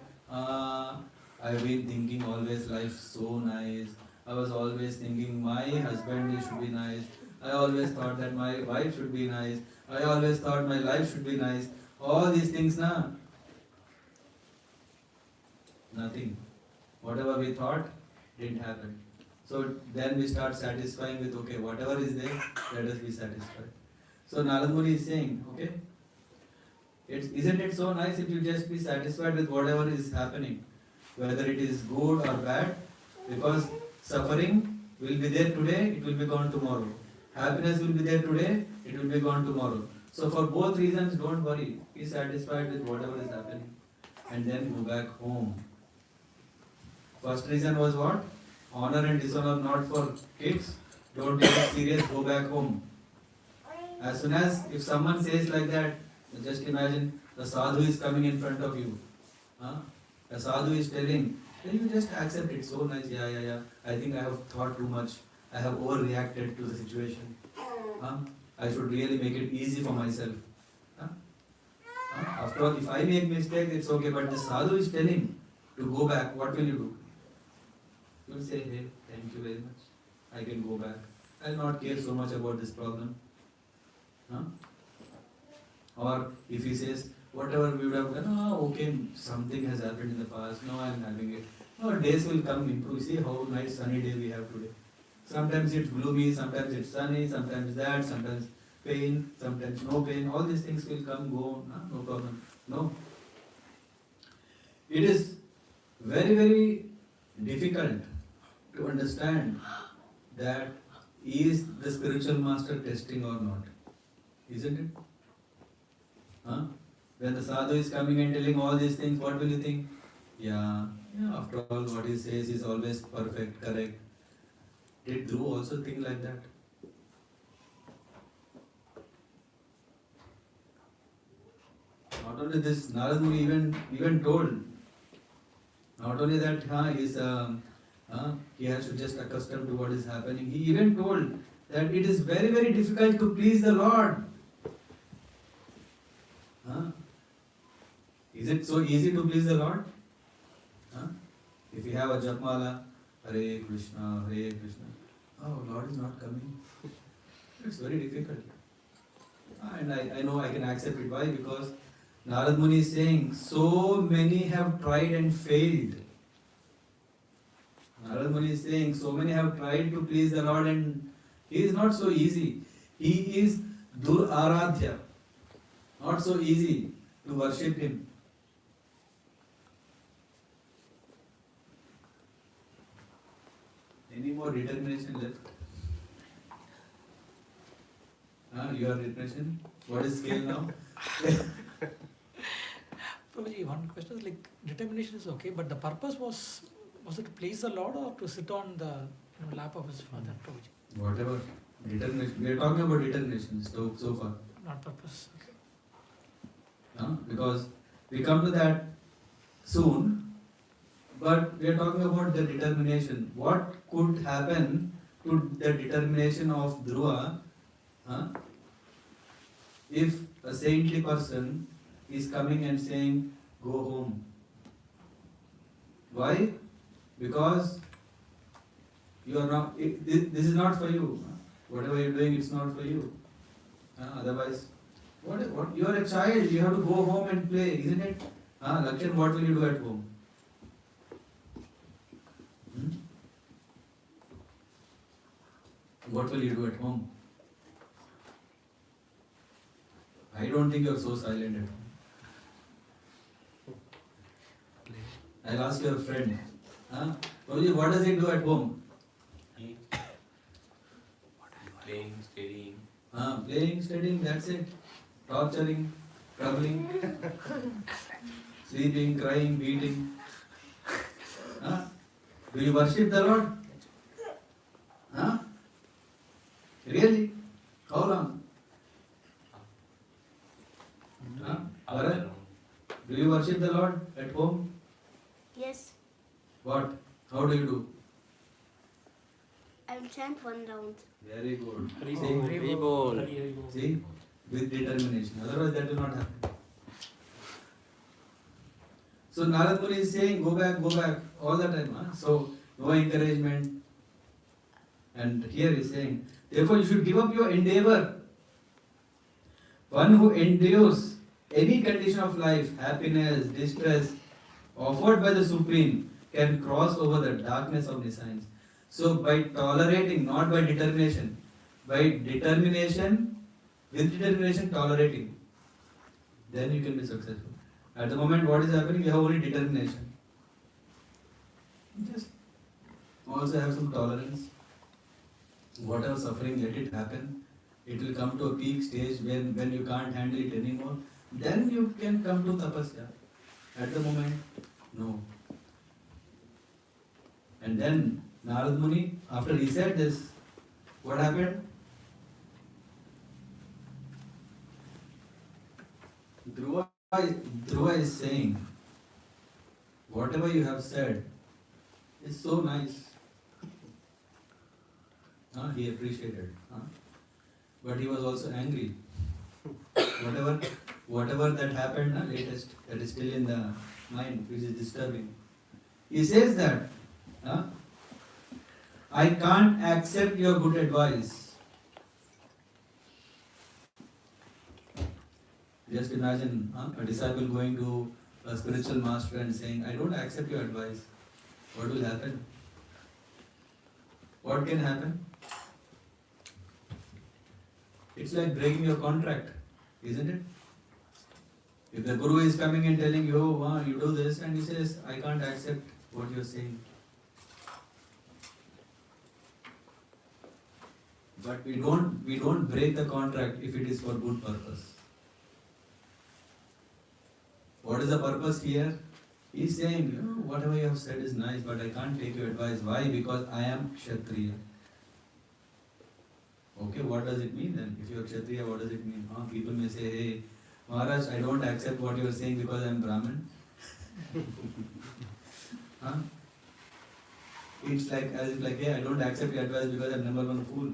Speaker 1: I've been thinking always life so nice. I was always thinking my husband should be nice. I always thought that my wife should be nice. I always thought my life should be nice. All these things, nothing. Whatever we thought didn't happen. So then we start satisfying with, okay, whatever is there, let us be satisfied. So Narad Muni is saying, okay, isn't it so nice if you just be satisfied with whatever is happening, whether it is good or bad, because suffering will be there today, it will be gone tomorrow. Happiness will be there today, it will be gone tomorrow. So for both reasons, don't worry, be satisfied with whatever is happening and then go back home. First reason was what? honor and dishonor not for kids. Don't take it serious, go back home. As soon as, if someone says like that, just imagine the sadhu is coming in front of you. Huh? A sadhu is telling, then you just accept it. So nice, yeah. I think I have thought too much. I have overreacted to the situation. Huh? I should really make it easy for myself. Huh? Huh? After all, if I make mistakes, it's okay. But the sadhu is telling to go back. What will you do? You will say, hey, thank you very much. I can go back. I will not care so much about this problem. Huh? Or if he says, whatever we would have done, okay, something has happened in the past, now I am having it. No, days will come, improve. See how nice sunny day we have today. Sometimes it's gloomy, sometimes it's sunny, sometimes that, sometimes pain, sometimes no pain. All these things will come, go, no problem. No. It is very, very difficult to understand that is the spiritual master testing or not. Isn't it? Huh? When the sadhu is coming and telling all these things, what will you think? Yeah, after all, what he says is always perfect, correct. Did Dhruva also think like that? Not only this, Narad Muni even told, not only that he has to just accustom to what is happening, he even told that it is very, very difficult to please the Lord. Is it so easy to please the Lord? If you have a japmala, Hare Krishna, Hare Krishna, oh, Lord is not coming. It's very difficult. And I know I can accept it. Why? Because Narad Muni is saying, so many have tried and failed. Narad Muni is saying, so many have tried to please the Lord and he is not so easy. He is Dur Aradhya. Not so easy to worship him. Any more determination left? Your determination? What is scale now?
Speaker 3: Prabhuji, one question is like determination is okay, but the purpose was it to please the Lord or to sit on the lap of his father, Prabhuji?
Speaker 1: Whatever. Determination. We are talking about determination so far.
Speaker 3: Not purpose. Okay.
Speaker 1: Because we come to that soon, but we are talking about the determination. What could happen to the determination of Dhruva if a saintly person is coming and saying, go home? Why? Because you are not, this is not for you. Whatever you are doing, it's not for you. Otherwise, what you are a child, you have to go home and play, isn't it? Lakshan, what will you do at home? What will you do at home? I don't think you are so silent at home. I'll ask your friend. What does he do at home?
Speaker 6: Playing, studying.
Speaker 1: Playing, studying, that's it. Torturing, troubling, sleeping, crying, beating. Do you worship the Lord? Really? How long? Bharat? Do you worship the Lord at home?
Speaker 5: Yes,
Speaker 1: What? How do you do?
Speaker 5: I will chant one round.
Speaker 1: Very good.
Speaker 4: Hari
Speaker 1: See?
Speaker 4: Bol.
Speaker 2: Hari Bol.
Speaker 4: Hari Bol.
Speaker 1: See? With determination. Otherwise that will not happen. So Narad Muni is saying, go back all the time. So no encouragement. And here he is saying, therefore you should give up your endeavor. One who endures any condition of life, happiness, distress, offered by the Supreme, can cross over the darkness of nescience. So by tolerating, not by determination, by determination, with determination tolerating, then you can be successful. At the moment what is happening, you have only determination. Just also have some tolerance. Whatever suffering, let it happen. It will come to a peak stage when you can't handle it anymore. Then you can come to tapasya. At the moment, no. And then Narad Muni, after he said this, what happened? Dhruva is saying, whatever you have said is so nice. He appreciated. But he was also angry. Whatever that happened latest, that is still in the mind, which is disturbing. He says that, I can't accept your good advice. Just imagine a disciple going to a spiritual master and saying, I don't accept your advice. What will happen? What can happen? It's like breaking your contract, isn't it? If the Guru is coming and telling you, oh, you do this, and he says, I can't accept what you're saying. But we don't break the contract if it is for good purpose. What is the purpose here? He's saying, whatever you have said is nice, but I can't take your advice. Why? Because I am Kshatriya. Okay, what does it mean then? If you are Kshatriya, what does it mean? People may say, hey, Maharaj, I don't accept what you are saying because I am Brahmin. It's like, as if like, hey, I don't accept your advice because I am number one fool.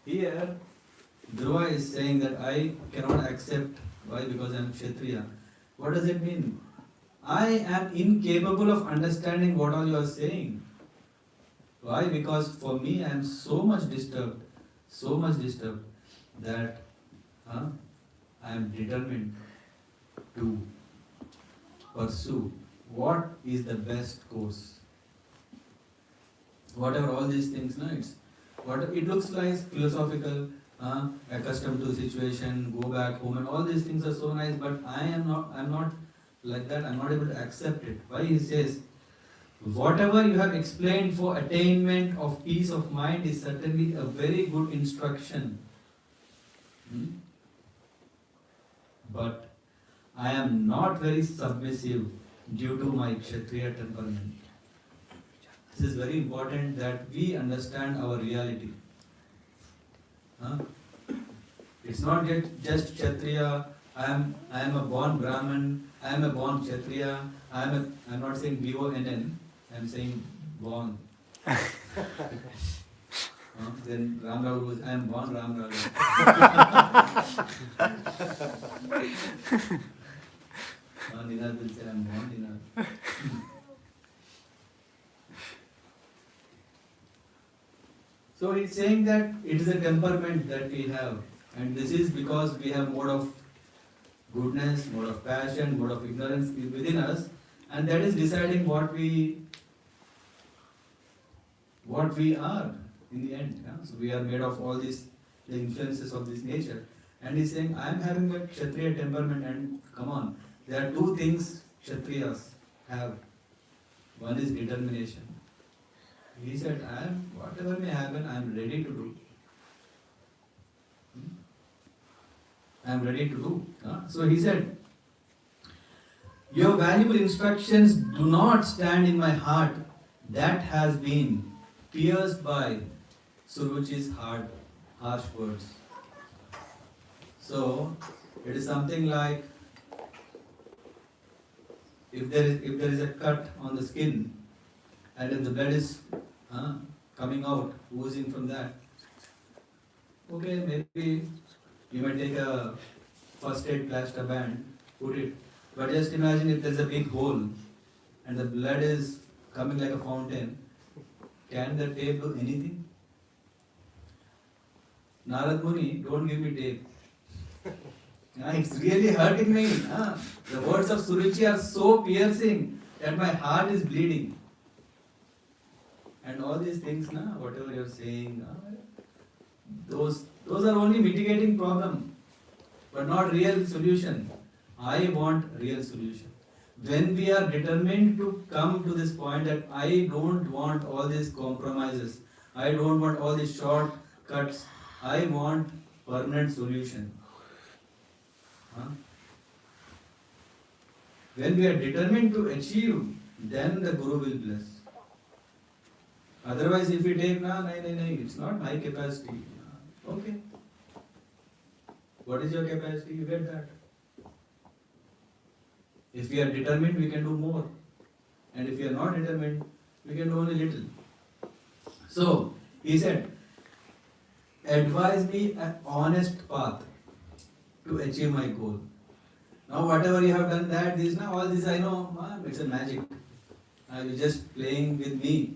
Speaker 1: Here, Dhruva is saying that I cannot accept. Why? Because I am Kshatriya. What does it mean? I am incapable of understanding what all you are saying. Why? Because for me, I am so much disturbed that I am determined to pursue what is the best course. Whatever all these things, it looks like philosophical, accustomed to the situation, go back home, and all these things are so nice, but I'm not like that. I'm not able to accept it. Why? He says, whatever you have explained for attainment of peace of mind is certainly a very good instruction. But I am not very submissive due to my Kshatriya temperament. This is very important that we understand our reality. It's not just Kshatriya, I am a born Brahmin, I am a born Kshatriya, I'm not saying B-O-N-N, I'm saying born. Then Ram Rao goes, I am born Ram Rao. Ninad will say, I am born Ninad. So he's saying that it is a temperament that we have, and this is because we have mode of goodness, mode of passion, mode of ignorance within us, and that is deciding what we are in the end. So we are made of all these, the influences of this nature. And he's saying, I am having a Kshatriya temperament, and come on, there are two things Kshatriyas have. One is determination. He said, whatever may happen, I am ready to do. I am ready to do. So he said, your valuable instructions do not stand in my heart that has been pierced by Suruchi's harsh words. So it is something like, if there is a cut on the skin, and if the blood is coming out, oozing from that, okay, maybe you may take a first aid plaster band, put it. But just imagine if there is a big hole and the blood is coming like a fountain, can the tape do anything? Narad Muni, don't give me tape. It's really hurting me. The words of Suruchi are so piercing that my heart is bleeding. And all these things, whatever you're saying, those are only mitigating problem, but not real solution. I want real solution. When we are determined to come to this point that I don't want all these compromises, I don't want all these shortcuts, I want permanent solution. when we are determined to achieve, then the Guru will bless. Otherwise, if we take, no, it's not my capacity. Okay. What is your capacity? You get that. If we are determined, we can do more. And if we are not determined, we can do only little. So, he said, advise me an honest path to achieve my goal. Now, whatever you have done that, this, now all this I know, it's a magic. You're just playing with me.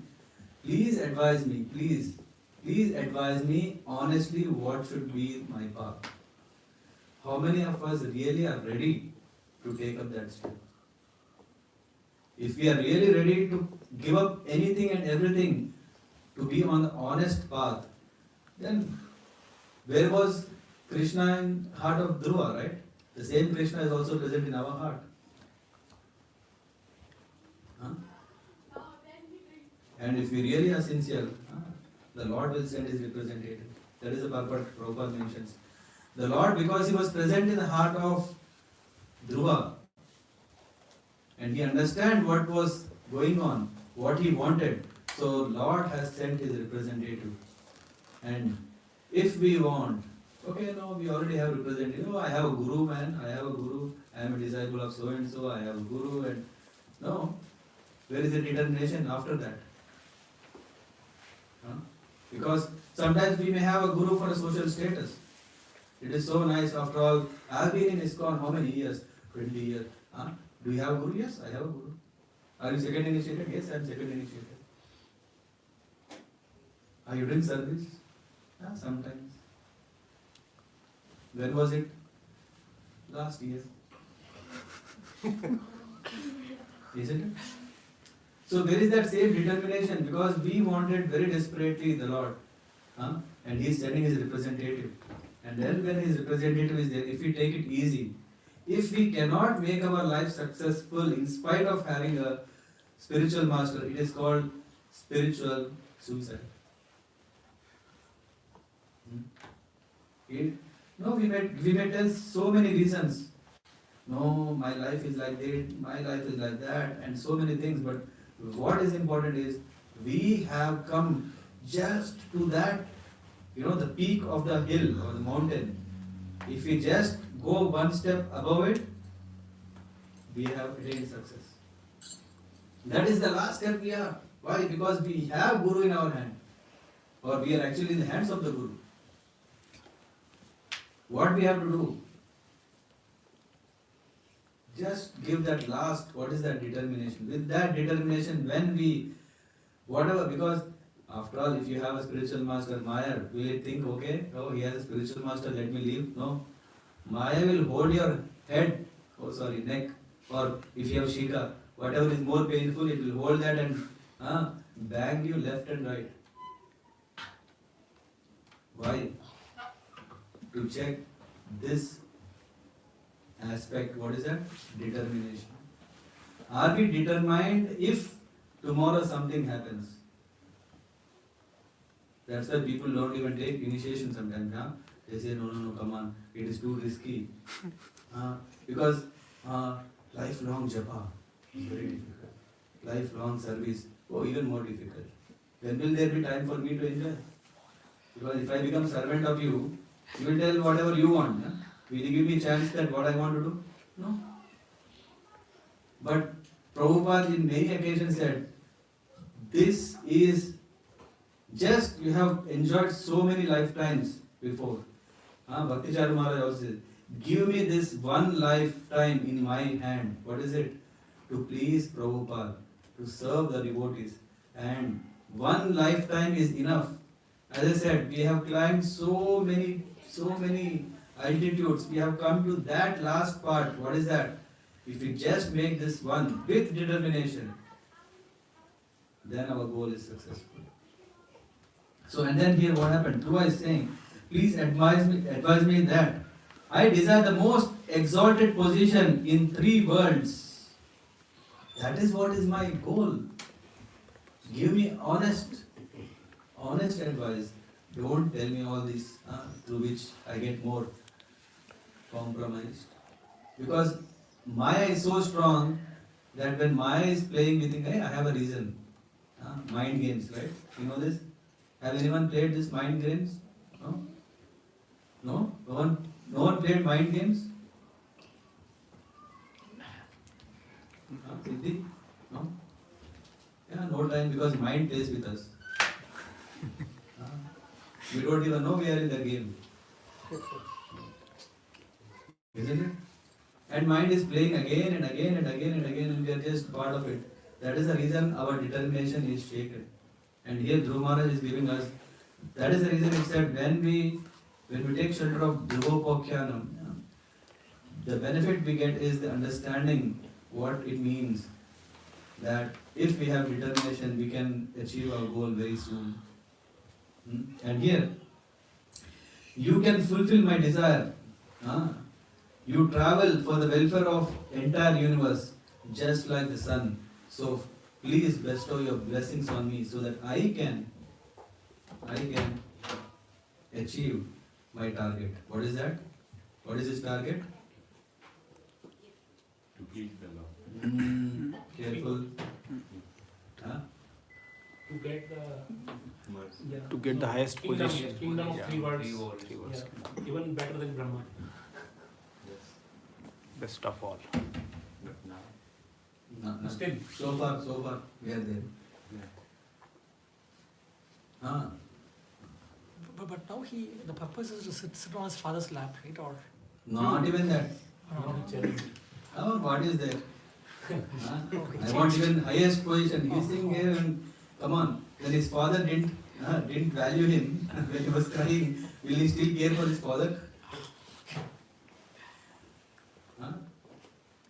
Speaker 1: Please advise me, please advise me honestly what should be my path. How many of us really are ready to take up that step? If we are really ready to give up anything and everything to be on the honest path, then where was Krishna in heart of Dhruva, right? The same Krishna is also present in our heart. Huh? And if we really are sincere, the Lord will send His representative. That is the purport Prabhupada mentions. The Lord, because He was present in the heart of Dhruva, and He understand what was going on, what he wanted. So Lord has sent His representative. And if we want, okay, no, we already have representative. Oh, I have a guru, man. I have a guru. I am a disciple of so and so. I have a guru, and no. Where is the determination after that? Huh? Because sometimes we may have a guru for a social status. It is so nice. After all, I have been in ISKCON how many years? 20 years. Huh? Do you have a guru? Yes, I have a guru. Are you second initiated? Yes, I am second initiated. Are you doing service? Yeah, sometimes. When was it? Last year. Isn't it? So there is that same determination because we wanted very desperately the Lord. And He is sending His representative. And then when His representative is there, if we take it easy, if we cannot make our life successful in spite of having a spiritual master, it is called spiritual suicide. No, we may tell so many reasons. No, my life is like that, my life is like that, and so many things. But what is important is we have come just to that, the peak of the hill or the mountain. If we just go one step above it, we have attained success. That is the last step we have. Why? Because we have Guru in our hand, or we are actually in the hands of the Guru. What we have to do? Just give that last, what is that determination? With that determination, when we, whatever, because after all, if you have a spiritual master, Maya, will it think, okay, oh, he has a spiritual master, let me leave? No. Maya will hold your head, neck, or if you have Shika, whatever is more painful, it will hold that and bang you left and right. Why? To check this aspect, what is that? Determination. Are we determined if tomorrow something happens? That's why people don't even take initiation sometimes. They say, no, come on, it is too risky. Because lifelong japa is very difficult. Lifelong service, even more difficult. When will there be time for me to enjoy? Because if I become servant of you, you will tell whatever you want. Will you give me a chance that what I want to do? No. But Prabhupada in many occasions said, this is just, you have enjoyed so many lifetimes before. Bhakticharu Maharaj also said, give me this one lifetime in my hand. What is it? To please Prabhupada, to serve the devotees. And one lifetime is enough. As I said, we have climbed so many altitudes. We have come to that last part. What is that? If we just make this one with determination, then our goal is successful. So, and then here what happened? Dhruva is saying, please advise me that I desire the most exalted position in 3 worlds. That is what is my goal. Give me honest advice. Don't tell me all this through which I get more compromised. Because Maya is so strong that when Maya is playing, we think, hey, I have a reason. Mind games, right? You know this? Have anyone played this mind games? No? No? No one played mind games? Siddhi? No? Yeah, no time because mind plays with us. We don't even know we are in the game. Isn't it? And mind is playing again and again and again and again, and we are just part of it. That is the reason our determination is shaken. And here Dhruva Maharaj is giving us, that is the reason he said when we take shelter of Dhruvopakhyanam, the benefit we get is the understanding what it means that if we have determination, we can achieve our goal very soon. And here, you can fulfill my desire. You travel for the welfare of entire universe, just like the sun. So please bestow your blessings on me so that I can achieve my target. What is that? What is his target?
Speaker 6: To please the Lord.
Speaker 1: Careful.
Speaker 4: To get the
Speaker 6: Mercy.
Speaker 2: To get the highest
Speaker 4: kingdom,
Speaker 2: position.
Speaker 4: yes, kingdom of
Speaker 6: Yeah,
Speaker 4: three worlds.
Speaker 6: three worlds.
Speaker 4: Yeah, even better than Brahma.
Speaker 6: Yes.
Speaker 2: Best of all.
Speaker 6: But now,
Speaker 1: No.
Speaker 4: Still.
Speaker 1: So far, we are there.
Speaker 6: yeah.
Speaker 3: But now the purpose is to sit on his father's lap, right? Or
Speaker 1: Not even that.
Speaker 4: Not challenge.
Speaker 1: What is there?
Speaker 3: Okay.
Speaker 1: I want even highest position. He's sitting here and come on. When his father didn't value him when he was crying, will he still care for his father?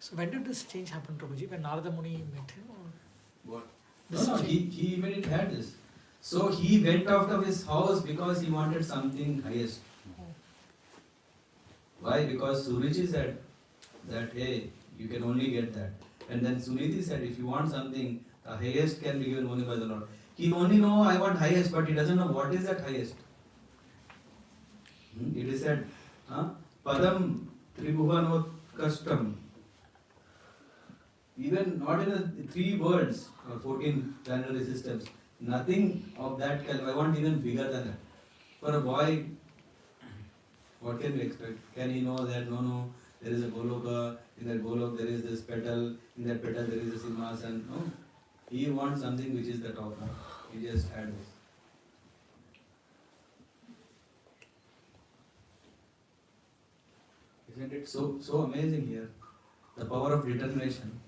Speaker 3: so when did this change happen, Prabhuji? When Narada Muni met him? Or
Speaker 1: What?
Speaker 3: this
Speaker 1: No,
Speaker 3: change?
Speaker 1: he immediately had this. So he went out of his house because he wanted something highest. Why? Because Suruchi said that, hey, you can only get that. And then Suniti said, if you want something, the highest can be given only by the Lord. He only know I want highest, but he doesn't know what is that highest. It is said, Padam Tribhuvanot Kastam. Even not in the 3 words or 14 planetary systems, nothing of that I want even bigger than that. For a boy, what can we expect? Can he know that no, there is a Goloka, in that Golok there is this petal, in that petal there is a Simhasan? No. He wants something which is the top. He just had this. Isn't it so amazing here? The power of determination.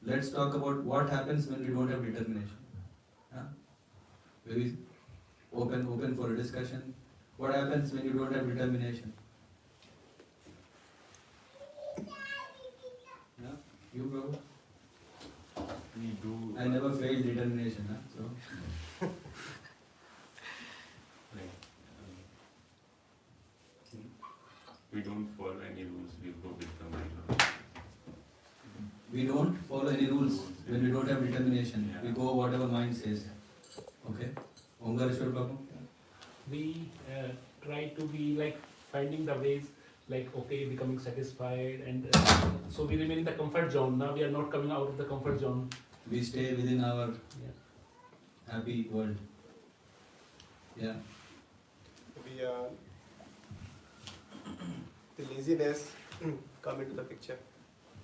Speaker 1: Let's talk about what happens when we don't have determination. Maybe open for a discussion. What happens when you don't have determination? You bro?
Speaker 6: We do.
Speaker 1: I never failed determination. So
Speaker 6: Like, we don't follow any rules. We go with the mind.
Speaker 1: we don't follow any rules when we don't have determination.
Speaker 6: Yeah.
Speaker 1: We go whatever mind says. Okay? Omkareshwar Prabhu?
Speaker 4: We try to be like finding the ways, like okay, becoming satisfied, and so we remain in the comfort zone. Now we are not coming out of the comfort zone.
Speaker 1: We stay within our
Speaker 4: Yeah.
Speaker 1: happy world. Yeah.
Speaker 8: We the laziness come into the picture.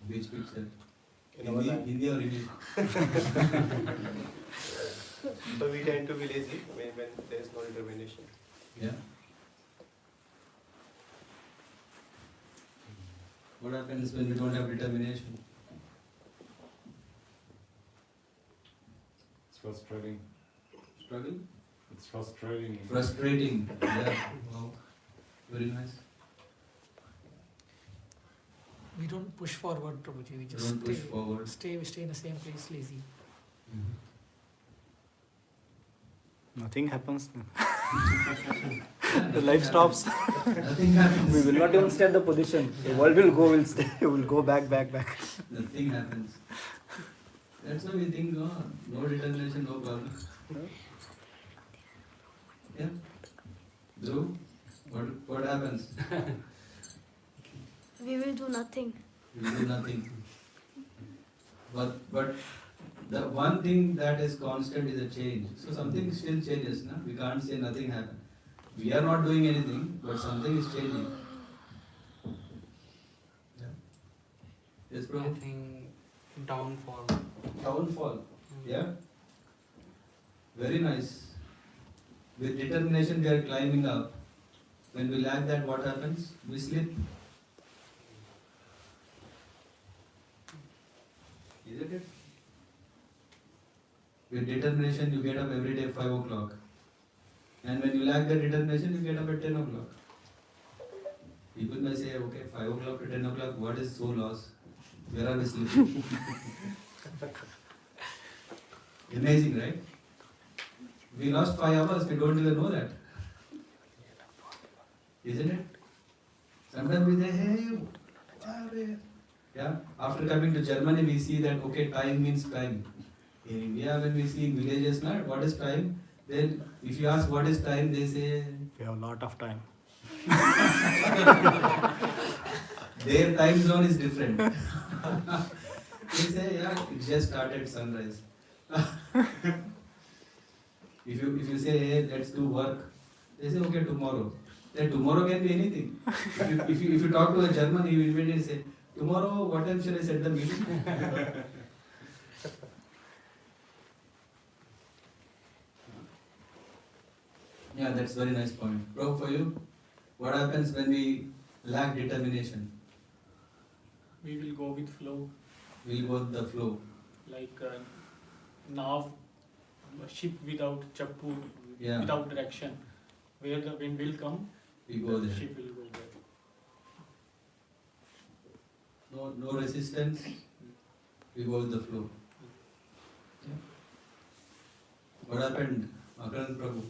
Speaker 1: Which picture?
Speaker 8: In our life.
Speaker 1: Hindi or English?
Speaker 8: So we tend to be lazy when there is no determination.
Speaker 1: Yeah. What happens when we don't have determination?
Speaker 6: It's frustrating.
Speaker 1: Struggle?
Speaker 6: It's frustrating.
Speaker 1: Frustrating. Yeah. Wow. Very nice.
Speaker 3: we don't push forward, Prabhuji. We just
Speaker 1: Don't push forward.
Speaker 3: we stay in the same place, lazy.
Speaker 2: Nothing happens. The life stops.
Speaker 1: Nothing happens.
Speaker 2: We will not even stay at the position. The world will go, we'll stay, we'll go back.
Speaker 1: Nothing happens. That's why we think, no determination, no problem. Yeah. Dhruv, what happens?
Speaker 5: We will do nothing.
Speaker 1: We will do nothing. But the one thing that is constant is a change. So something still changes, na? We can't say nothing happened. We are not doing anything, but something is changing. Yeah. Yes, bro?
Speaker 9: I think downfall.
Speaker 1: Downfall. Yeah? Very nice. With determination we are climbing up. When we lack that, what happens? We slip. Isn't it? With determination you get up every day 5 o'clock. And when you lack that determination, you get up at 10 o'clock. People may say, okay, 5 o'clock to 10 o'clock, what is so loss? Where are we sleeping? Amazing, right? We lost 5 hours, we don't even know that. Isn't it? Sometimes we say, hey, yeah. After coming to Germany, we see that, okay, time means time. In India, when we see in villages, what is time? Then, if you ask what is time, they say,
Speaker 2: We have a lot of time.
Speaker 1: their time zone is different. They say, yeah, it just started sunrise. If you say, hey, let's do work, they say, okay, tomorrow. Then tomorrow can be anything. If you talk to a German, he will immediately say, tomorrow, what time should I set the meeting? Yeah, that's very nice point. Bro, for you, what happens when we lack determination?
Speaker 10: We will go with flow,
Speaker 1: We'll go with the flow.
Speaker 10: like nav, a ship without chappu,
Speaker 1: Yeah.
Speaker 10: without direction. Where the wind will come,
Speaker 1: We go
Speaker 10: the
Speaker 1: there.
Speaker 10: ship will go there.
Speaker 1: No resistance. We go with the flow. Yeah. What happened, Makaran Prabhu?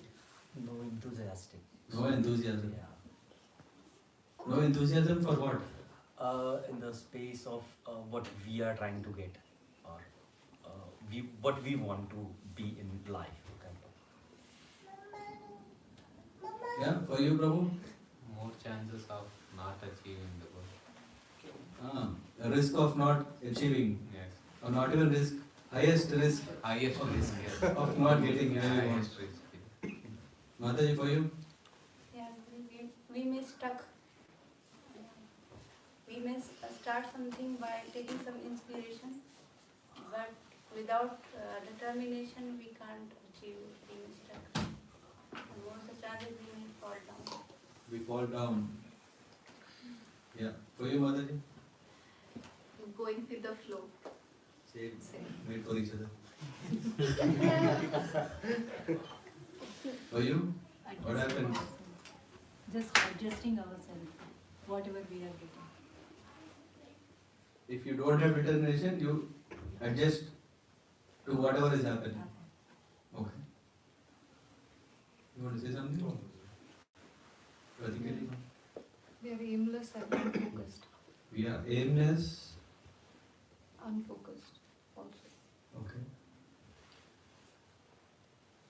Speaker 11: No enthusiastic.
Speaker 1: No enthusiasm.
Speaker 11: Yeah.
Speaker 1: No enthusiasm for what?
Speaker 11: In the space of what we are trying to get, or what we want to be in life, kind of.
Speaker 1: Yeah, for you, Prabhu?
Speaker 9: More chances of not achieving the goal.
Speaker 1: A risk of not achieving,
Speaker 9: Yes.
Speaker 1: or not even risk, highest risk
Speaker 9: Highest risk. Yes.
Speaker 1: of not getting where you want.
Speaker 9: Highest risk.
Speaker 1: Mataji, for you?
Speaker 7: Yeah, we may stuck. We may start something by taking some inspiration, but without determination we can't achieve. We may stuck. And most of the chances we may fall down.
Speaker 1: We fall down. Yeah. For you, Mataji?
Speaker 7: Going with the flow.
Speaker 1: Same.
Speaker 7: Same.
Speaker 1: Wait for each other. For you? What happened?
Speaker 12: Just adjusting ourselves, whatever we are getting.
Speaker 1: If you don't have determination, you adjust to whatever is happening. Okay. You want to say something? Pratikali?
Speaker 12: We are aimless and unfocused.
Speaker 1: We are aimless.
Speaker 12: Unfocused also.
Speaker 1: Okay.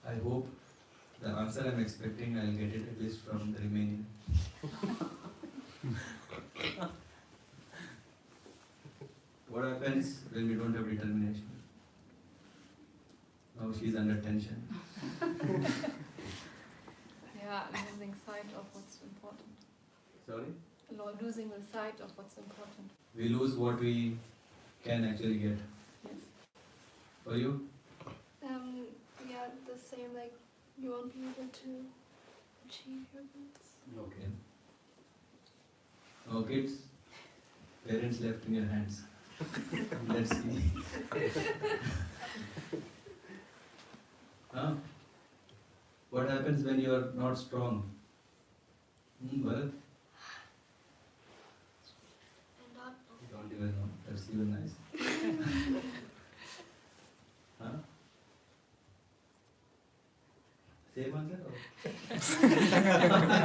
Speaker 1: I hope the answer I'm expecting, I'll get it at least from the remaining. What happens when we don't have determination? Now she's under tension.
Speaker 12: Yeah, losing sight of what's important.
Speaker 1: Sorry?
Speaker 12: Losing the sight of what's important.
Speaker 1: We lose what we can actually get.
Speaker 12: Yes.
Speaker 1: For you?
Speaker 5: Yeah, the same, like you won't be able to achieve your goals.
Speaker 1: Okay. Now kids, parents left in your hands. Let's see. Huh? What happens when you are not strong? Well, you don't even know. That's even nice. Huh? Same answer? Or?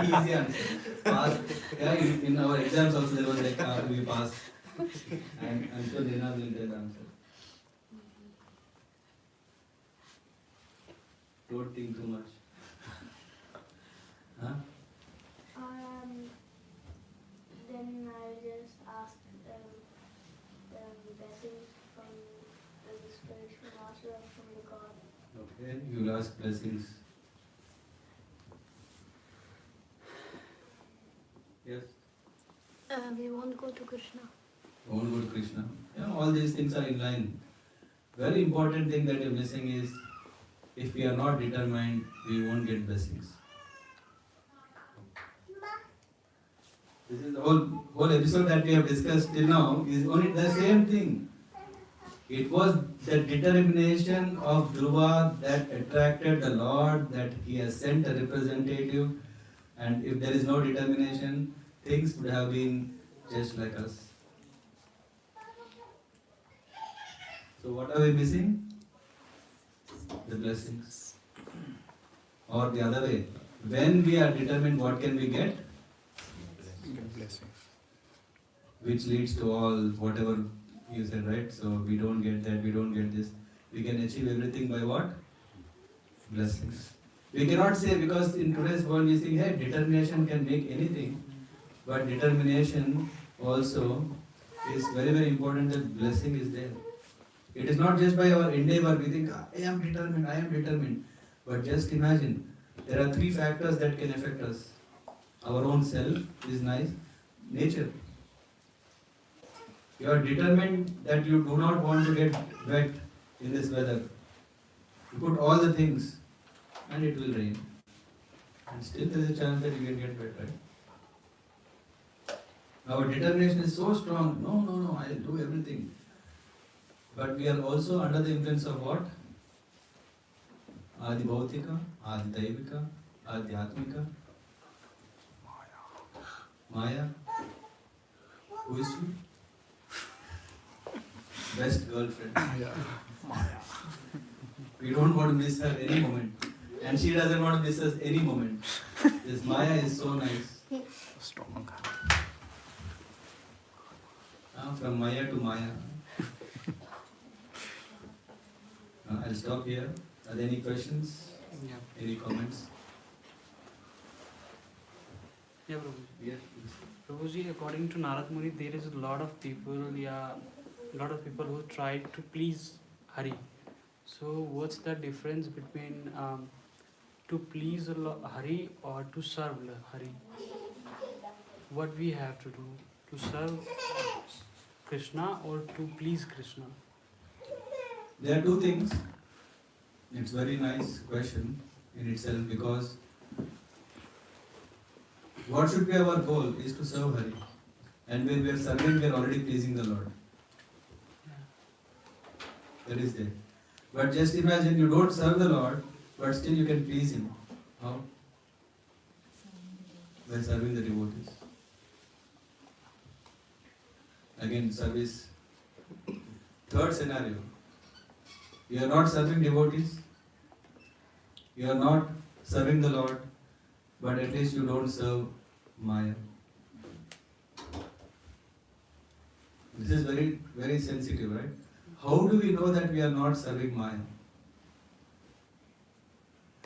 Speaker 1: Easy answer. Pass. Yeah, in our exams also there was like, we pass. And I'm sure Lena will tell the answer. Don't think too much. Huh?
Speaker 5: Then I'll just blessings from the spiritual master or from the God.
Speaker 1: Okay, you'll ask blessings. Yes?
Speaker 5: We won't go to Krishna.
Speaker 1: Won't go to Krishna. Yeah, all these things are in line. Very important thing that you're missing is, if we are not determined, we won't get blessings. This is the whole episode that we have discussed till now is only the same thing. It was the determination of Dhruva that attracted the Lord, that he has sent a representative, and if there is no determination, things would have been just like us. So what are we missing? The blessings. Or the other way, when we are determined, what can we get?
Speaker 2: Blessings.
Speaker 1: Which leads to all whatever you said, right? So we don't get that, we don't get this. We can achieve everything by what? Blessings. We cannot say, because in today's world we think, hey, determination can make anything. But determination also is very, very important that blessing is there. It is not just by our endeavor, we think, I am determined. But just imagine, there are 3 factors that can affect us. Our own self is nice, nature. You are determined that you do not want to get wet in this weather. You put all the things and it will rain. And still there is a chance that you can get wet, right? Our determination is so strong. No, I will do everything. But we are also under the influence of what? Adi Bhautika, Adi Daivika, Adi Atmika. Maya. Who is she? Best girlfriend. We don't want to miss her any moment. And she doesn't want to miss us any moment. This Maya is so nice.
Speaker 2: Strong.
Speaker 1: From Maya to Maya. I'll stop here. Are there any questions?
Speaker 13: Yeah.
Speaker 1: Any comments?
Speaker 13: Yeah, Prabhuji.
Speaker 1: Yes.
Speaker 13: Prabhuji, according to Narad Muni, there is a lot of people, who try to please Hari. So, what's the difference between to please Hari or to serve Hari? What we have to do? To serve Krishna or to please Krishna?
Speaker 1: There are 2 things. It's a very nice question in itself, because what should be our goal is to serve Hari. And when we are serving, we are already pleasing the Lord. That is there. But just imagine you don't serve the Lord, but still you can please Him. How? By serving the devotees. Again, service. Third scenario. You are not serving devotees. You are not serving the Lord, but at least you don't serve Maya. This is very, very sensitive, right? How do we know that we are not serving Maya?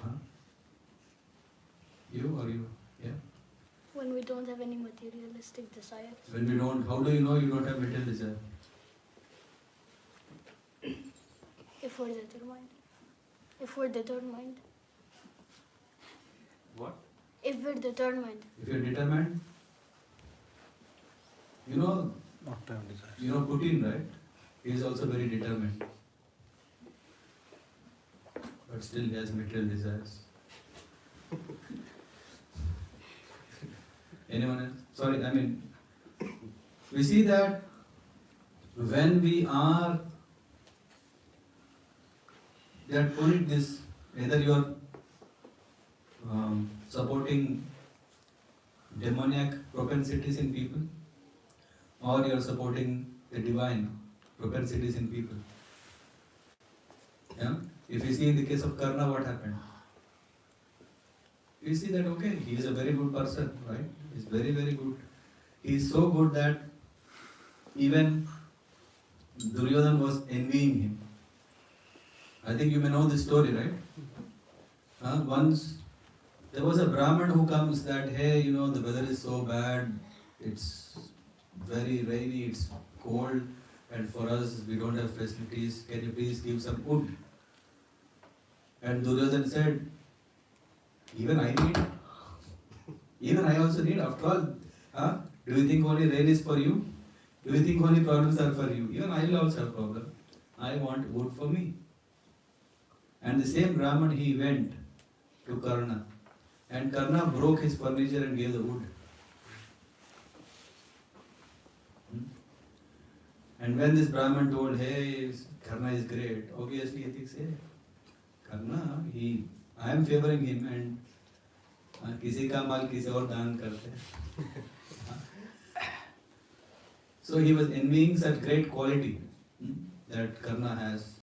Speaker 1: Huh? You or you? Yeah?
Speaker 5: When we don't have any materialistic desires.
Speaker 1: When we don't, how do you know you don't have material desire?
Speaker 5: If we're determined. If we're determined.
Speaker 1: What?
Speaker 5: If we're determined.
Speaker 1: If you are determined, you know Putin, right? He is also very determined. But still he has material desires. Anyone else? Sorry, we see that when we are, that only this, either you are supporting demoniac propensities in people, or you are supporting the divine propensities in people. Yeah? If you see in the case of Karna, what happened? You see that, okay, he is a very good person, right? He is very, very good. He is so good that even Duryodhana was envying him. I think you may know this story, right? Once there was a Brahmin who comes that, hey, the weather is so bad, it's very rainy, it's cold, and for us we don't have facilities, can you please give some wood? And Duryodhan said, even I need, even I also need, after all, do you think only rain is for you? Do you think only problems are for you? Even I will also have problem. I want wood for me. And the same Brahman, he went to Karna, and Karna broke his furniture and gave the wood. And when this Brahman told, hey, Karna is great, obviously he thinks, hey, Karna, I am favoring him, and किसी का माल किसी और दान करते हैं. So he was envying such great quality that Karna has.